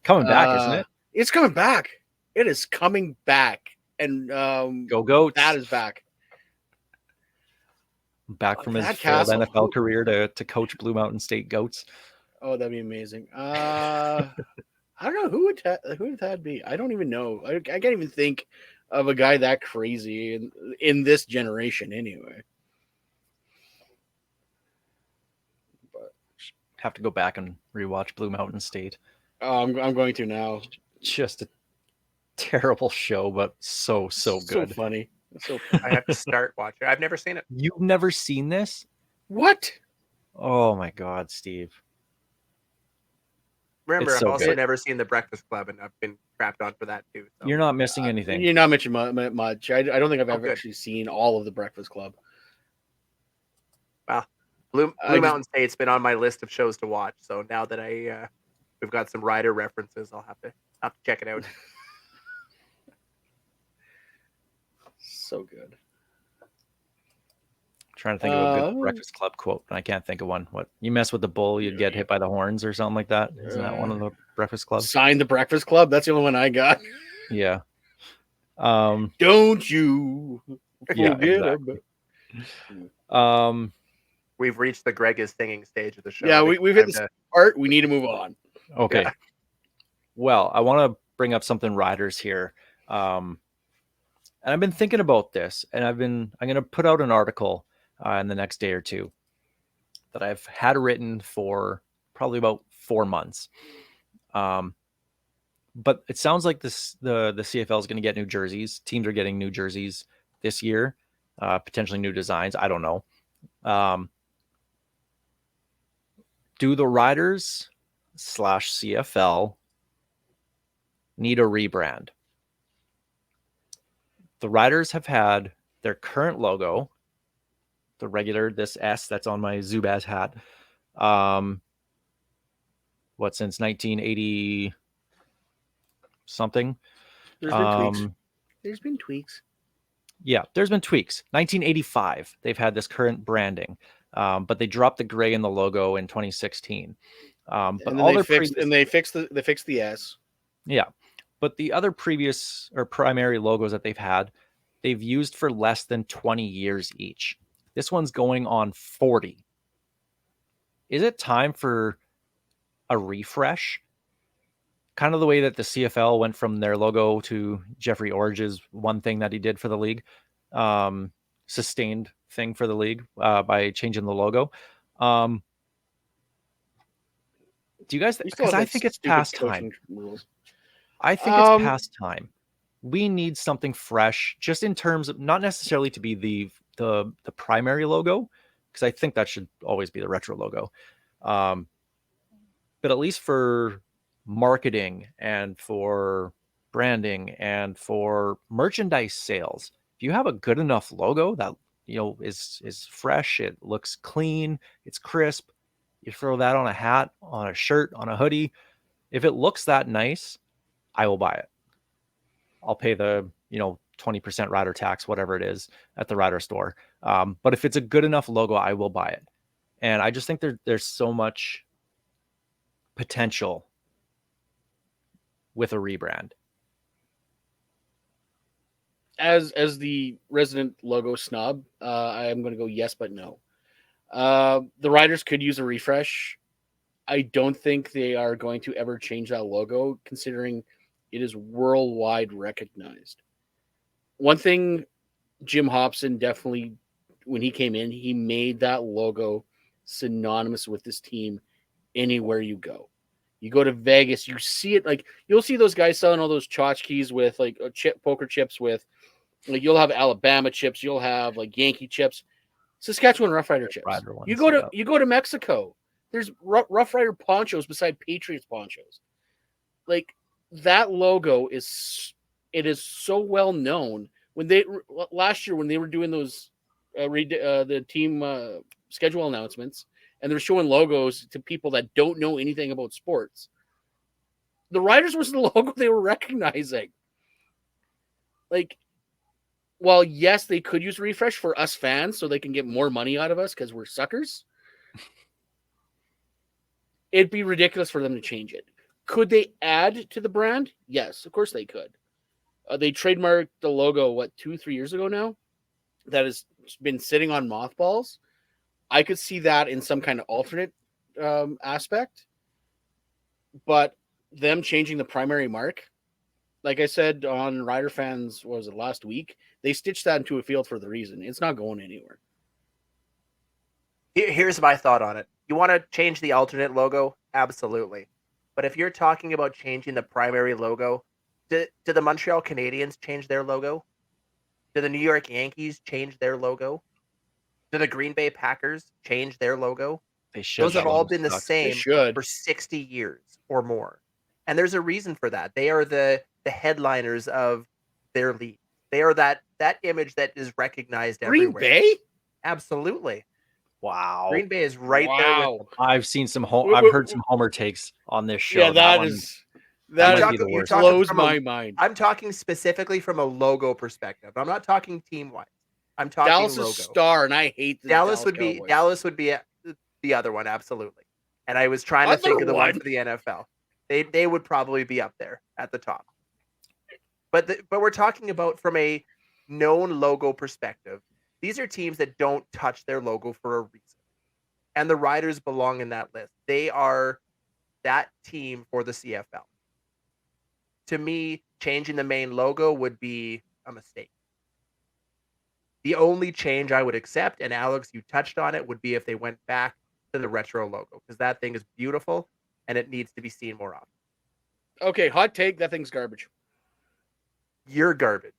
Coming back, isn't it? It's coming back. It is coming back. And Go Goats. that is back. Back from his Thad failed Castle. NFL career to coach Blue Mountain State Goats. Oh, that'd be amazing. I don't know who would that be. I don't even know. I can't even think of a guy that crazy in this generation anyway. Have to go back and rewatch Blue Mountain State. Oh, I'm going to now. Just a terrible show, but so good. So funny. So I have to start watching. I've never seen it. You've never seen this? what? Oh my God, Steve. Remember, It's I've so also good. never seen The Breakfast Club, and I've been crapped on for that too. So. You're not missing anything. You're not mentioning much. I don't think I've Oh, ever good. actually seen all of the Breakfast Club. Blue I just- Mountain State's been on my list of shows to watch. So now that we've got some rider references, I'll have to check it out. So good. Trying to think of a good Uh, Breakfast Club quote, and I can't think of one. What, you mess with the bull, you'd get hit by the horns or something like that? Isn't that one of the Breakfast Club? Sign the Breakfast Club. That's the only one I got. Yeah. Don't you Yeah, forget exactly. about. We've reached the Greg is singing stage of the show. Yeah, I think we've it's hit time the part. We need to move on. Okay. Yeah. Well, I want to bring up something riders here. And I've been thinking about this, and I'm going to put out an article in the next day or two that I've had written for probably about 4 months. But it sounds like the CFL is going to get new jerseys. Teams are getting new jerseys this year, potentially new designs. I don't know. Do the riders / CFL need a rebrand? The riders have had their current logo, the regular, this S that's on my Zubaz hat, since 1980 something. There's been tweaks. There's been tweaks. Yeah, there's been tweaks. 1985, they've had this current branding, but they dropped the gray in the logo in 2016. But And all then their they fixed the S. Yeah, but the other previous or primary logos that they've had, they've used for less than 20 years each. This one's going on 40. Is it time for a refresh? Kind of the way that the CFL went from their logo to Jeffrey Orge's one thing that he did for the league, sustained thing for the league by changing the logo. Do you guys? Because I think it's past time. I think it's past time. We need something fresh, just in terms of not necessarily to be the primary logo, because I think that should always be the retro logo. But at least for marketing and for branding and for merchandise sales, if you have a good enough logo that is fresh, it looks clean, it's crisp, you throw that on a hat, on a shirt, on a hoodie. If it looks that nice, I will buy it. I'll pay the 20% rider tax, whatever it is, at the rider store. But if it's a good enough logo, I will buy it. And I just think there's so much potential with a rebrand. As the resident logo snob, I am going to go yes, but no. The riders could use a refresh. I don't think they are going to ever change that logo, considering it is worldwide recognized. One thing Jim Hobson definitely, when he came in, he made that logo synonymous with this team anywhere you go. You go to Vegas, you see it, like you'll see those guys selling all those tchotchkes with like poker chips with, like you'll have Alabama chips, you'll have like Yankee chips, Saskatchewan Rough Rider chips. Rider ones, You go to Mexico, there's Rough Rider ponchos beside Patriots ponchos. Like that logo is so well known. When they last year when they were doing those the team schedule announcements and they're showing logos to people that don't know anything about sports, the Riders was the logo they were recognizing. Like, while yes, they could use refresh for us fans so they can get more money out of us because we're suckers, it'd be ridiculous for them to change it. Could they add to the brand? Yes, of course they could. They trademarked the logo, 2-3 years ago now? That has been sitting on mothballs. I could see that in some kind of alternate aspect. But them changing the primary mark, like I said on Rider Fans, what was it, last week? They stitched that into a field for the reason. It's not going anywhere. Here's my thought on it. You want to change the alternate logo? Absolutely. But if you're talking about changing the primary logo, do the Montreal Canadiens change their logo? Do the New York Yankees change their logo? Do the Green Bay Packers change their logo? They should. Those have all been the same should. for 60 years or more. And there's a reason for that. They are the headliners of their league. They are that image that is recognized Green everywhere. Bay? Absolutely. Wow. Green Bay is right there with them. I've seen I've heard some Homer takes on this show. Yeah, that might be the worst. blows my mind. I'm talking specifically from a logo perspective. I'm not talking team-wise. I'm talking Dallas logo. is star, and I hate the Dallas would be the other one, absolutely. And I was trying to think of the one for the NFL. They would probably be up there at the top. But we're talking about from a known logo perspective. These are teams that don't touch their logo for a reason. And the Riders belong in that list. They are that team for the CFL. To me, changing the main logo would be a mistake. The only change I would accept, and Alex, you touched on it, would be if they went back to the retro logo, because that thing is beautiful and it needs to be seen more often. Okay, hot take, that thing's garbage. You're garbage.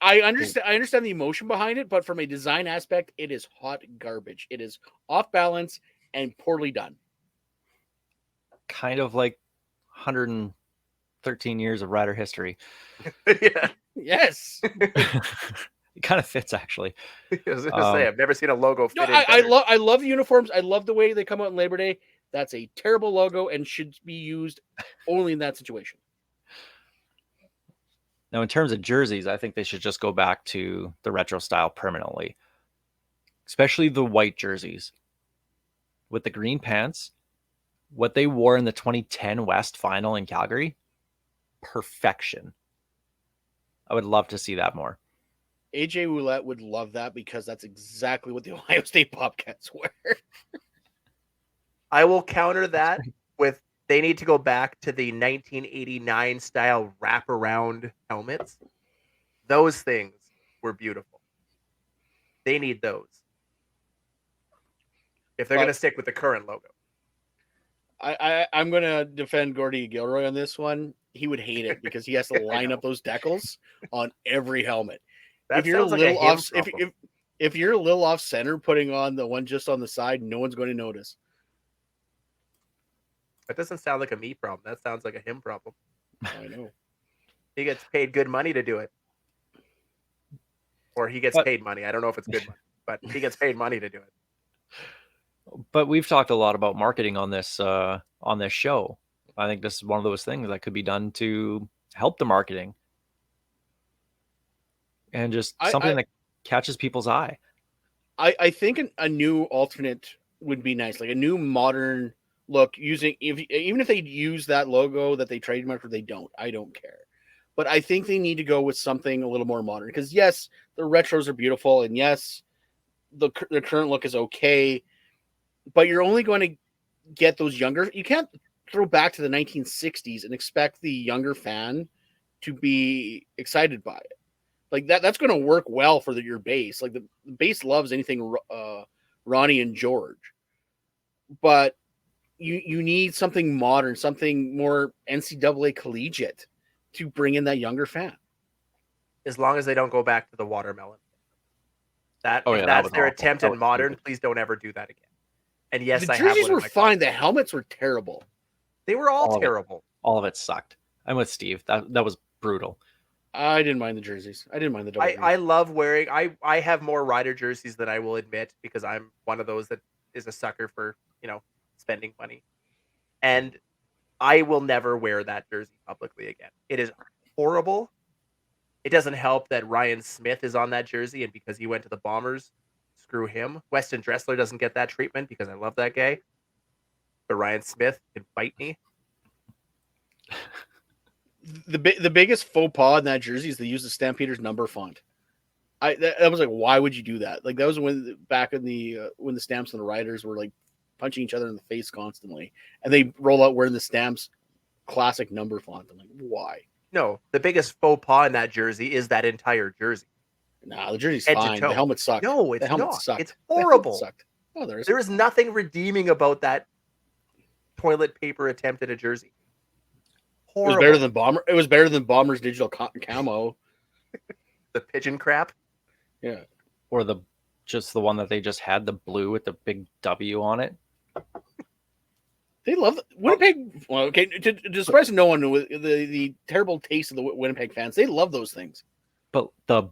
I understand the emotion behind it, but from a design aspect, it is hot garbage. It is off balance and poorly done. Kind of like 113 years of Rider history. Yeah. Yes. It kind of fits, actually. I was going to say, I've never seen a logo fit in I love the uniforms. I love the way they come out on Labor Day. That's a terrible logo and should be used only in that situation. Now, in terms of jerseys, I think they should just go back to the retro style permanently, especially the white jerseys with the green pants. What they wore in the 2010 West Final in Calgary, perfection. I would love to see that more. AJ Ouellette would love that because that's exactly what the Ohio State Bobcats wear. I will counter that with they need to go back to the 1989 style wraparound helmets. Those things were beautiful. They need those if they're going to stick with the current logo. I'm going to defend Gordy Gilroy on this one. He would hate it because he has to line up those decals on every helmet. If you're a little off, if you're a little off center, putting on the one just on the side, no one's going to notice. That doesn't sound like a me problem. That sounds like a him problem. I know. He gets paid good money to do it. Or he gets paid money. I don't know if it's good money, but he gets paid money to do it. But we've talked a lot about marketing on this show. I think this is one of those things that could be done to help the marketing. And just something that catches people's eye. I think a new alternate would be nice, like a new modern look using even if they use that logo that they trademarked or they don't, I don't care. But I think they need to go with something a little more modern because yes, the retros are beautiful and yes, the current look is okay, but you're only going to get those younger. You can't throw back to the 1960s and expect the younger fan to be excited by it. Like that's going to work well for your base. Like the base loves anything Ronnie and George, but you need something modern, something more NCAA collegiate to bring in that younger fan. As long as they don't go back to the watermelon. If that that's was their awful. attempt That at was modern, stupid. please don't ever do that again. And yes, The I have jerseys one in were my fine. closet. The helmets were terrible. They were all All of it. terrible. All of it sucked. I'm with Steve. That was brutal. I didn't mind the jerseys. I didn't mind the double green. I love wearing. I have more Rider jerseys than I will admit because I'm one of those that is a sucker for spending money, and I will never wear that jersey publicly again. It is horrible. It doesn't help that Ryan Smith is on that jersey, and because he went to the Bombers, screw him. Weston Dressler doesn't get that treatment because I love that guy, but Ryan Smith can bite me. The biggest faux pas in that jersey is they used the Stampeders number font. That was like, why would you do that? Like that was when back in the when the Stamps and the Riders were like punching each other in the face constantly, and they roll out wearing the Stamps classic number font. I'm like, why? No, the biggest faux pas in that jersey is that entire jersey. Nah, the jersey's Head to fine. toe. The helmet sucked. No, it's the helmet not. sucked. It's The helmet horrible. sucked. Oh, there is. There is nothing redeeming about that toilet paper attempt at a jersey. It Horrible. was better than Bomber. It was better than Bomber's digital camo. The pigeon crap. Yeah. Or just the one that they just had, the blue with the big W on it. They love Winnipeg. Well, okay, to surprise no one with the terrible taste of the Winnipeg fans, they love those things. But the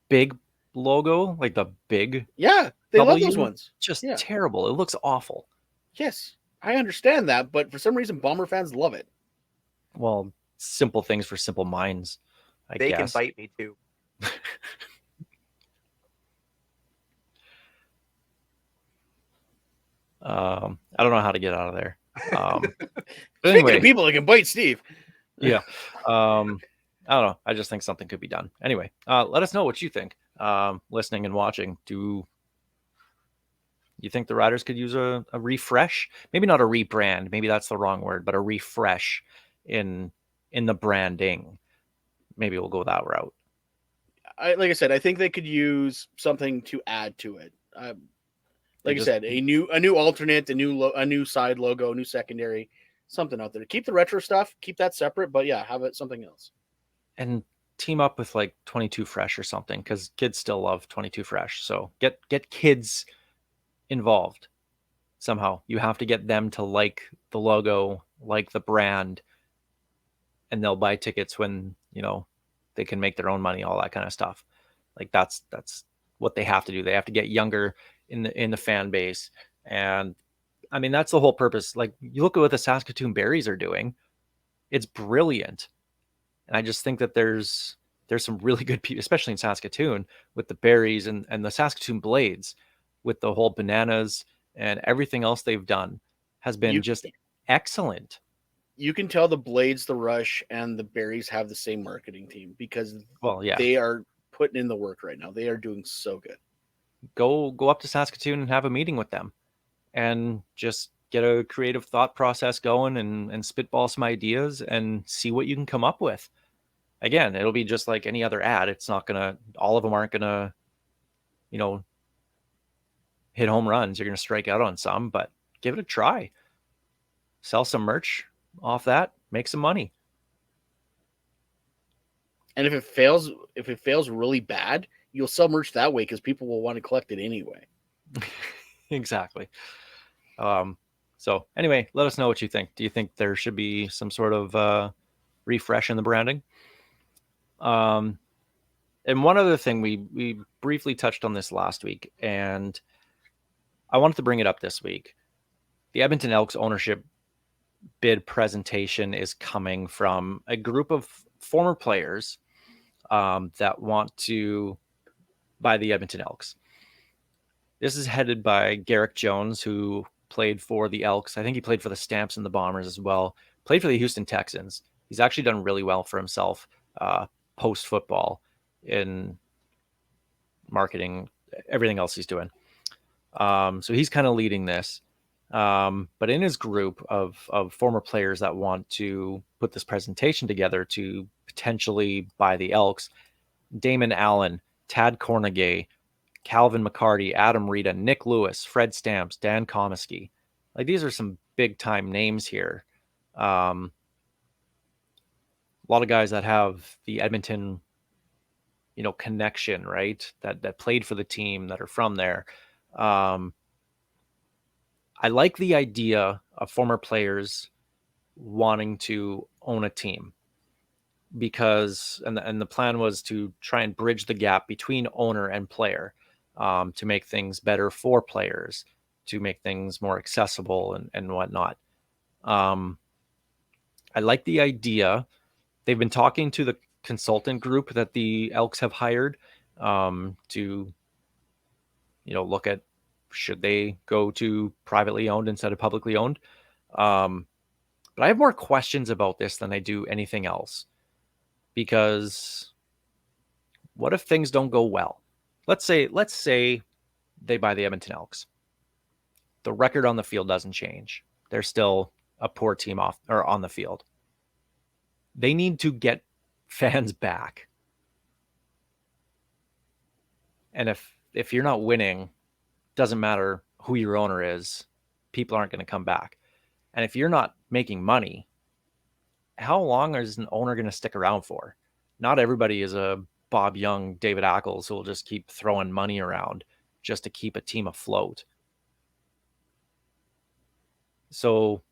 big logo, like the big Yeah, they love W, those ones. just Yeah. terrible. It looks awful. Yes, I understand that, but for some reason, Bomber fans love it. Well, simple things for simple minds, I They guess. can bite me too. I don't know how to get out of there. But Speaking anyway, of people that can bite Steve, yeah. I don't know. I just think something could be done. Anyway, let us know what you think. Listening and watching. Do you think the Riders could use a refresh? Maybe not a rebrand. Maybe that's the wrong word, but a refresh in the branding. Maybe we'll go that route. like I said, I think they could use something to add to it. Like I said, a new alternate, a new side logo, a new secondary, something out there. Keep the retro stuff, keep that separate, but yeah, have it something else. And team up with like 22 Fresh or something, because kids still love 22 Fresh. So get kids involved somehow. You have to get them to like the logo, like the brand, and they'll buy tickets when they can make their own money, all that kind of stuff. Like that's what they have to do. They have to get younger in the fan base. And I mean, that's the whole purpose. Like you look at what the Saskatoon Berries are doing. It's brilliant. And I just think that there's some really good people, especially in Saskatoon, with the Berries and the Saskatoon Blades, with the whole bananas and everything else they've done has been just excellent. You can tell the Blades, the Rush, and the Berries have the same marketing team because they are putting in the work right now. They are doing so good. Go up to Saskatoon and have a meeting with them and just get a creative thought process going and spitball some ideas and see what you can come up with. Again, it'll be just like any other ad. It's not all of them aren't gonna, hit home runs. You're gonna strike out on some, but give it a try. Sell some merch off that, make some money. And if it fails really bad, you'll sell merch that way because people will want to collect it anyway. Exactly. So anyway, let us know what you think. Do you think there should be some sort of refresh in the branding? And one other thing, we briefly touched on this last week, and I wanted to bring it up this week. The Edmonton Elks ownership bid presentation is coming from a group of former players that want to buy the Edmonton Elks. This is headed by Garrick Jones, who played for the Elks. I think he played for the Stamps and the Bombers as well. Played for the Houston Texans. He's actually done really well for himself post-football in marketing, everything else he's doing. So he's kind of leading this. But in his group of former players that want to put this presentation together to potentially buy the Elks, Damon Allen, Tad Cornegay, Calvin McCarty, Adam Rita, Nick Lewis, Fred Stamps, Dan Komisky. Like these are some big time names here. A lot of guys that have the Edmonton, connection, right? That played for the team, that are from there. I like the idea of former players wanting to own a team, because and the plan was to try and bridge the gap between owner and player, to make things better for players, to make things more accessible and whatnot. I like the idea. They've been talking to the consultant group that the Elks have hired, to look at, should they go to privately owned instead of publicly owned. But I have more questions about this than I do anything else, because what if things don't go well? Let's say they buy the Edmonton Elks. The record on the field doesn't change. They're still a poor team off or on the field. They need to get fans back. And if you're not winning, doesn't matter who your owner is, people aren't going to come back. And if you're not making money, how long is an owner going to stick around for? Not everybody is a Bob Young, David Ackles, who will just keep throwing money around just to keep a team afloat. So,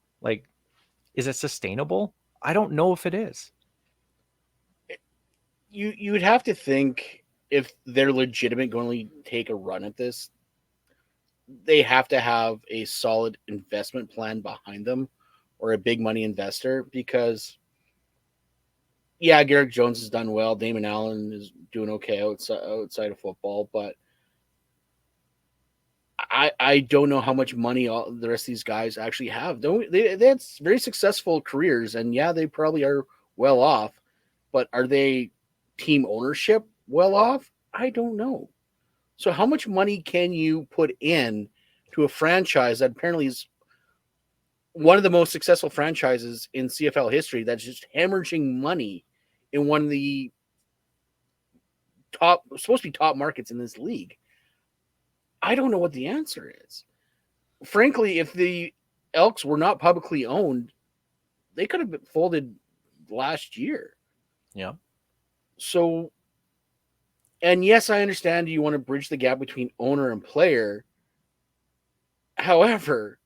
is it sustainable? I don't know if it is. You would have to think, if they're legitimate going to take a run at this, they have to have a solid investment plan behind them, or a big money investor, because Garrick Jones has done well. Damon Allen is doing okay outside of football, but I don't know how much money the rest of these guys actually have. They had very successful careers, and they probably are well off, but are they team ownership well off? I don't know. So how much money can you put in to a franchise that apparently is one of the most successful franchises in CFL history, that's just hemorrhaging money in one of the supposed to be top markets in this league? I don't know what the answer is. Frankly, if the Elks were not publicly owned, they could have been folded last year. Yeah. So, and yes, I understand you want to bridge the gap between owner and player. However,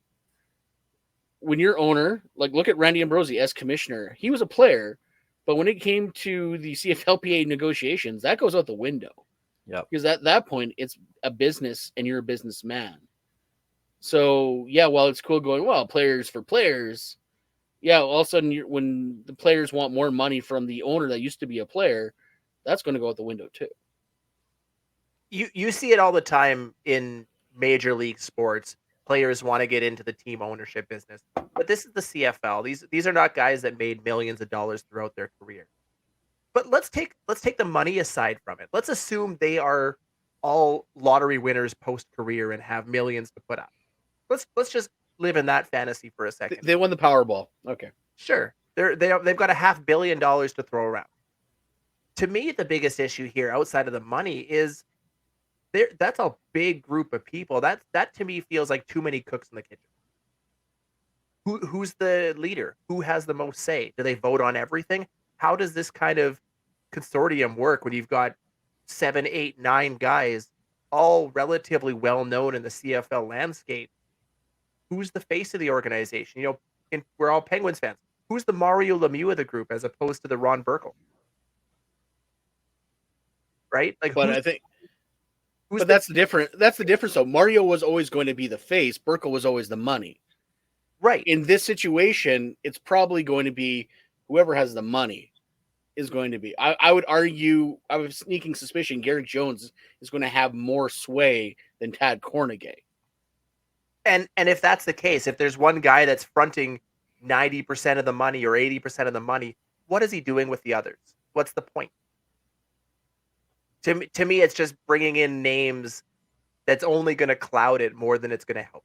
when you're owner, look at Randy Ambrosie as commissioner. He was a player, but when it came to the CFLPA negotiations, that goes out the window. Yeah. Because at that point, it's a business and you're a businessman. So, while it's cool going, well, players for players, all of a sudden, when the players want more money from the owner that used to be a player, that's going to go out the window too. You see it all the time in major league sports. Players want to get into the team ownership business, but this is the CFL. These are not guys that made millions of dollars throughout their career. But let's take the money aside from it. Let's assume they are all lottery winners post career and have millions to put up. Let's just live in that fantasy for a second. They won the Powerball. Okay, sure. They've got $500 million to throw around. To me, the biggest issue here, outside of the money, is that's a big group of people. That to me feels like too many cooks in the kitchen. Who's the leader? Who has the most say? Do they vote on everything? How does this kind of consortium work when you've got 7, 8, 9 guys, all relatively well known in the CFL landscape? Who's the face of the organization? We're all Penguins fans. Who's the Mario Lemieux of the group as opposed to the Ron Burkle? Right? That's the difference. That's the difference. So Mario was always going to be the face. Burkle was always the money. Right. In this situation, it's probably going to be whoever has the money is going to be. I would argue, I have a sneaking suspicion, Garrick Jones is going to have more sway than Tad Cornegay. And if that's the case, if there's one guy that's fronting 90% of the money or 80% of the money, what is he doing with the others? What's the point? To me, it's just bringing in names that's only going to cloud it more than it's going to help.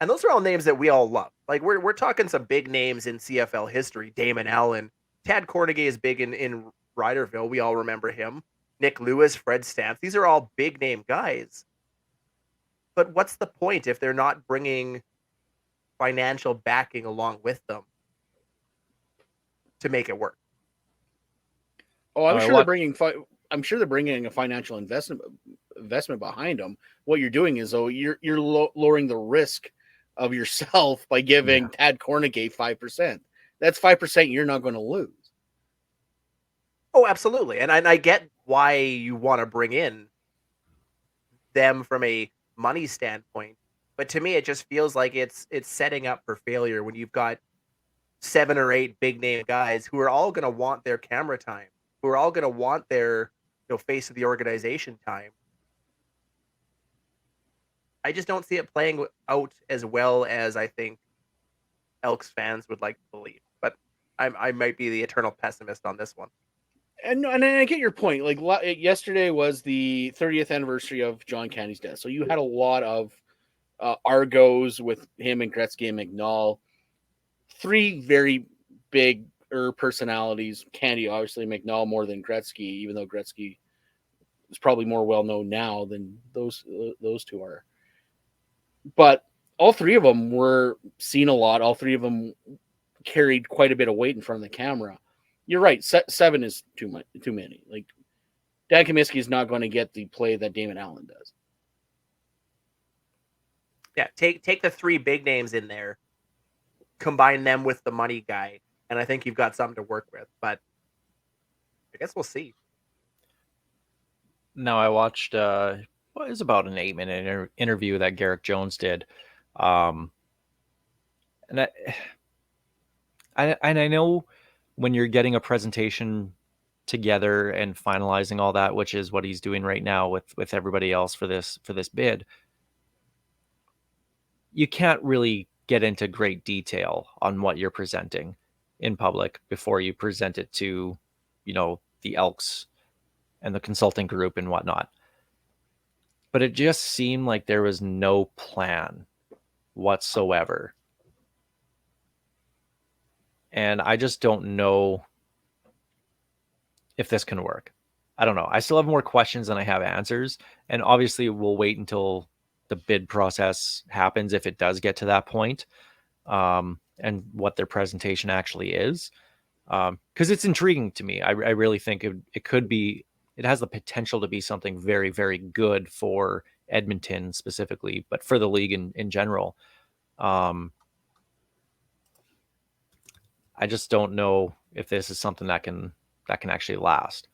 And those are all names that we all love. We're talking some big names in CFL history. Damon Allen, Tad Cornegay is big in Ryderville. We all remember him. Nick Lewis, Fred Stamps. These are all big name guys. But what's the point if they're not bringing financial backing along with them to make it work. Oh, I'm I sure watch- I'm sure they're bringing a financial investment behind them. What you're doing is, though, you're lowering the risk of yourself by giving Tad Cornegay 5%. That's 5% you're not going to lose. Oh, absolutely. And I get why you want to bring in them from a money standpoint. But to me, it just feels like it's setting up for failure when you've got 7 or 8 big name guys who are all going to want their camera time, who are all going to want their face of the organization time. I just don't see it playing out as well as I think Elks fans would like to believe. But I might be the eternal pessimist on this one. And I get your point. Like yesterday was the 30th anniversary of John Candy's death, so you had a lot of Argos with him and Gretzky and McNall. 3 very big personalities. Candy, obviously, McNall more than Gretzky, even though Gretzky is probably more well known now than those 2 are. But all 3 of them were seen a lot. All 3 of them carried quite a bit of weight in front of the camera. You're right. 7 is too many. Like Dan Comiskey is not going to get the play that Damon Allen does. Yeah, take the 3 big names in there, combine them with the money guy, and I think you've got something to work with. But I guess we'll see. Now I watched it was about an 8-minute interview that Garrick Jones did, and I know when you're getting a presentation together and finalizing all that, which is what he's doing right now with everybody else for this bid, you can't really get into great detail on what you're presenting in public before you present it to, the Elks and the consulting group and whatnot. But it just seemed like there was no plan whatsoever. And I just don't know if this can work. I don't know. I still have more questions than I have answers. And obviously we'll wait until the bid process happens, if it does get to that point, and what their presentation actually is. Because it's intriguing to me. I really think it could be, it has the potential to be something very, very good for Edmonton specifically, but for the league in general. I just don't know if this is something that can actually last.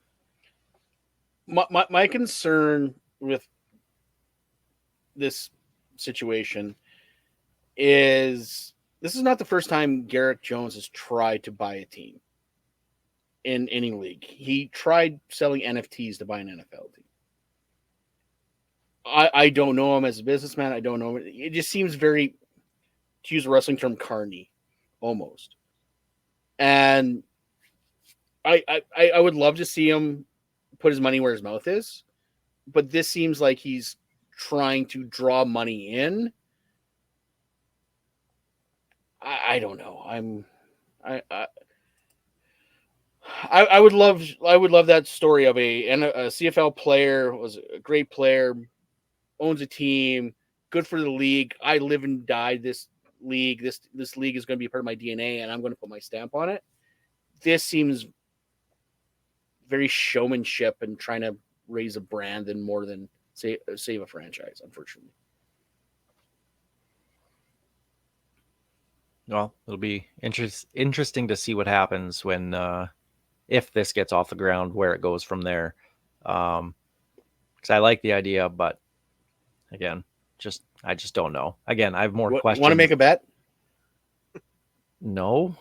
My concern with this situation is this is not the first time Garrick Jones has tried to buy a team in any league. He tried selling NFTs to buy an NFL team. I don't know him as a businessman. I don't know. It just seems very, to use a wrestling term, carny, almost. And I would love to see him put his money where his mouth is, but this seems like he's trying to draw money in. I don't know. I would love that story of a CFL player, was a great player, owns a team, good for the league. I live and die this league. This league is going to be a part of my DNA, and I'm going to put my stamp on it. This seems very showmanship and trying to raise a brand and more than save a franchise, unfortunately. Well, it'll be interesting to see what happens when if this gets off the ground, where it goes from there. Because I like the idea, but again, I just don't know. Again, I have more questions. Want to make a bet? No.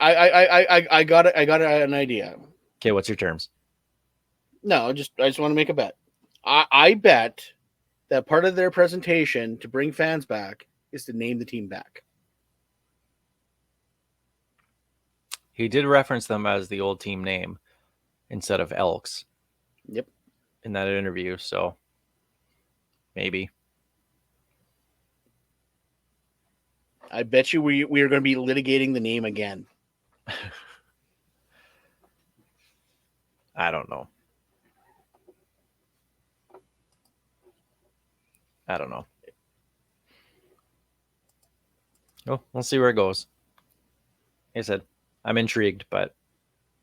I got an idea. Okay, what's your terms? No, I just want to make a bet. I bet that part of their presentation to bring fans back is to name the team back. He did reference them as the old team name instead of Elks. Yep. In that interview, so maybe. I bet you we are going to be litigating the name again. I don't know. Oh, we'll see where it goes. Like I said, I'm intrigued, but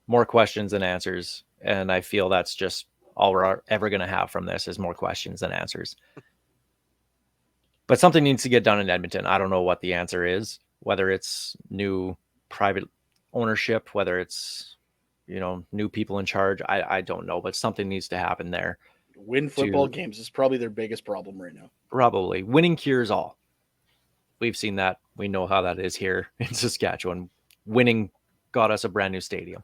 more questions than answers. And I feel that's just all we're ever going to have from this is more questions than answers. But something needs to get done in Edmonton. I don't know what the answer is, whether it's new private ownership, whether it's, new people in charge. I don't know, but something needs to happen there. Win football games is probably their biggest problem right now. Probably. Winning cures all. We've seen that. We know how that is here in Saskatchewan. Winning got us a brand new stadium.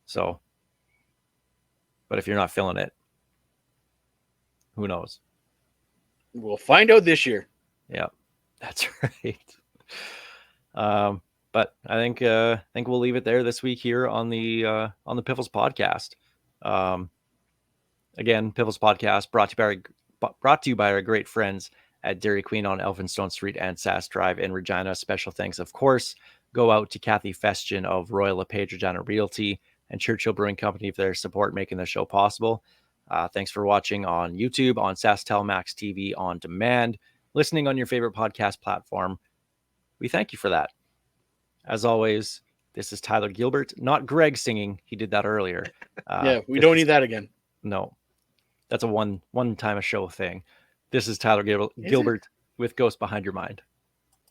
So, but if you're not feeling it, who knows? We'll find out this year. Yeah, that's right. But I think we'll leave it there this week here on the Piffles podcast. Again, Piffles podcast brought to you by our great friends at Dairy Queen on Elphinstone Street and Sass Drive in Regina. Special thanks, of course, go out to Kathy Festian of Royal LePage Regina Realty and Churchill Brewing Company for their support making the show possible. Thanks for watching on YouTube, on Sass Telemax TV on demand, listening on your favorite podcast platform. We thank you for that. As always, this is Tyler Gilbert, not Greg singing. He did that earlier. Yeah, we don't need that again. No, that's a one time a show thing. This is Tyler Gilbert with Ghost Behind Your Mind.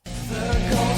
The ghost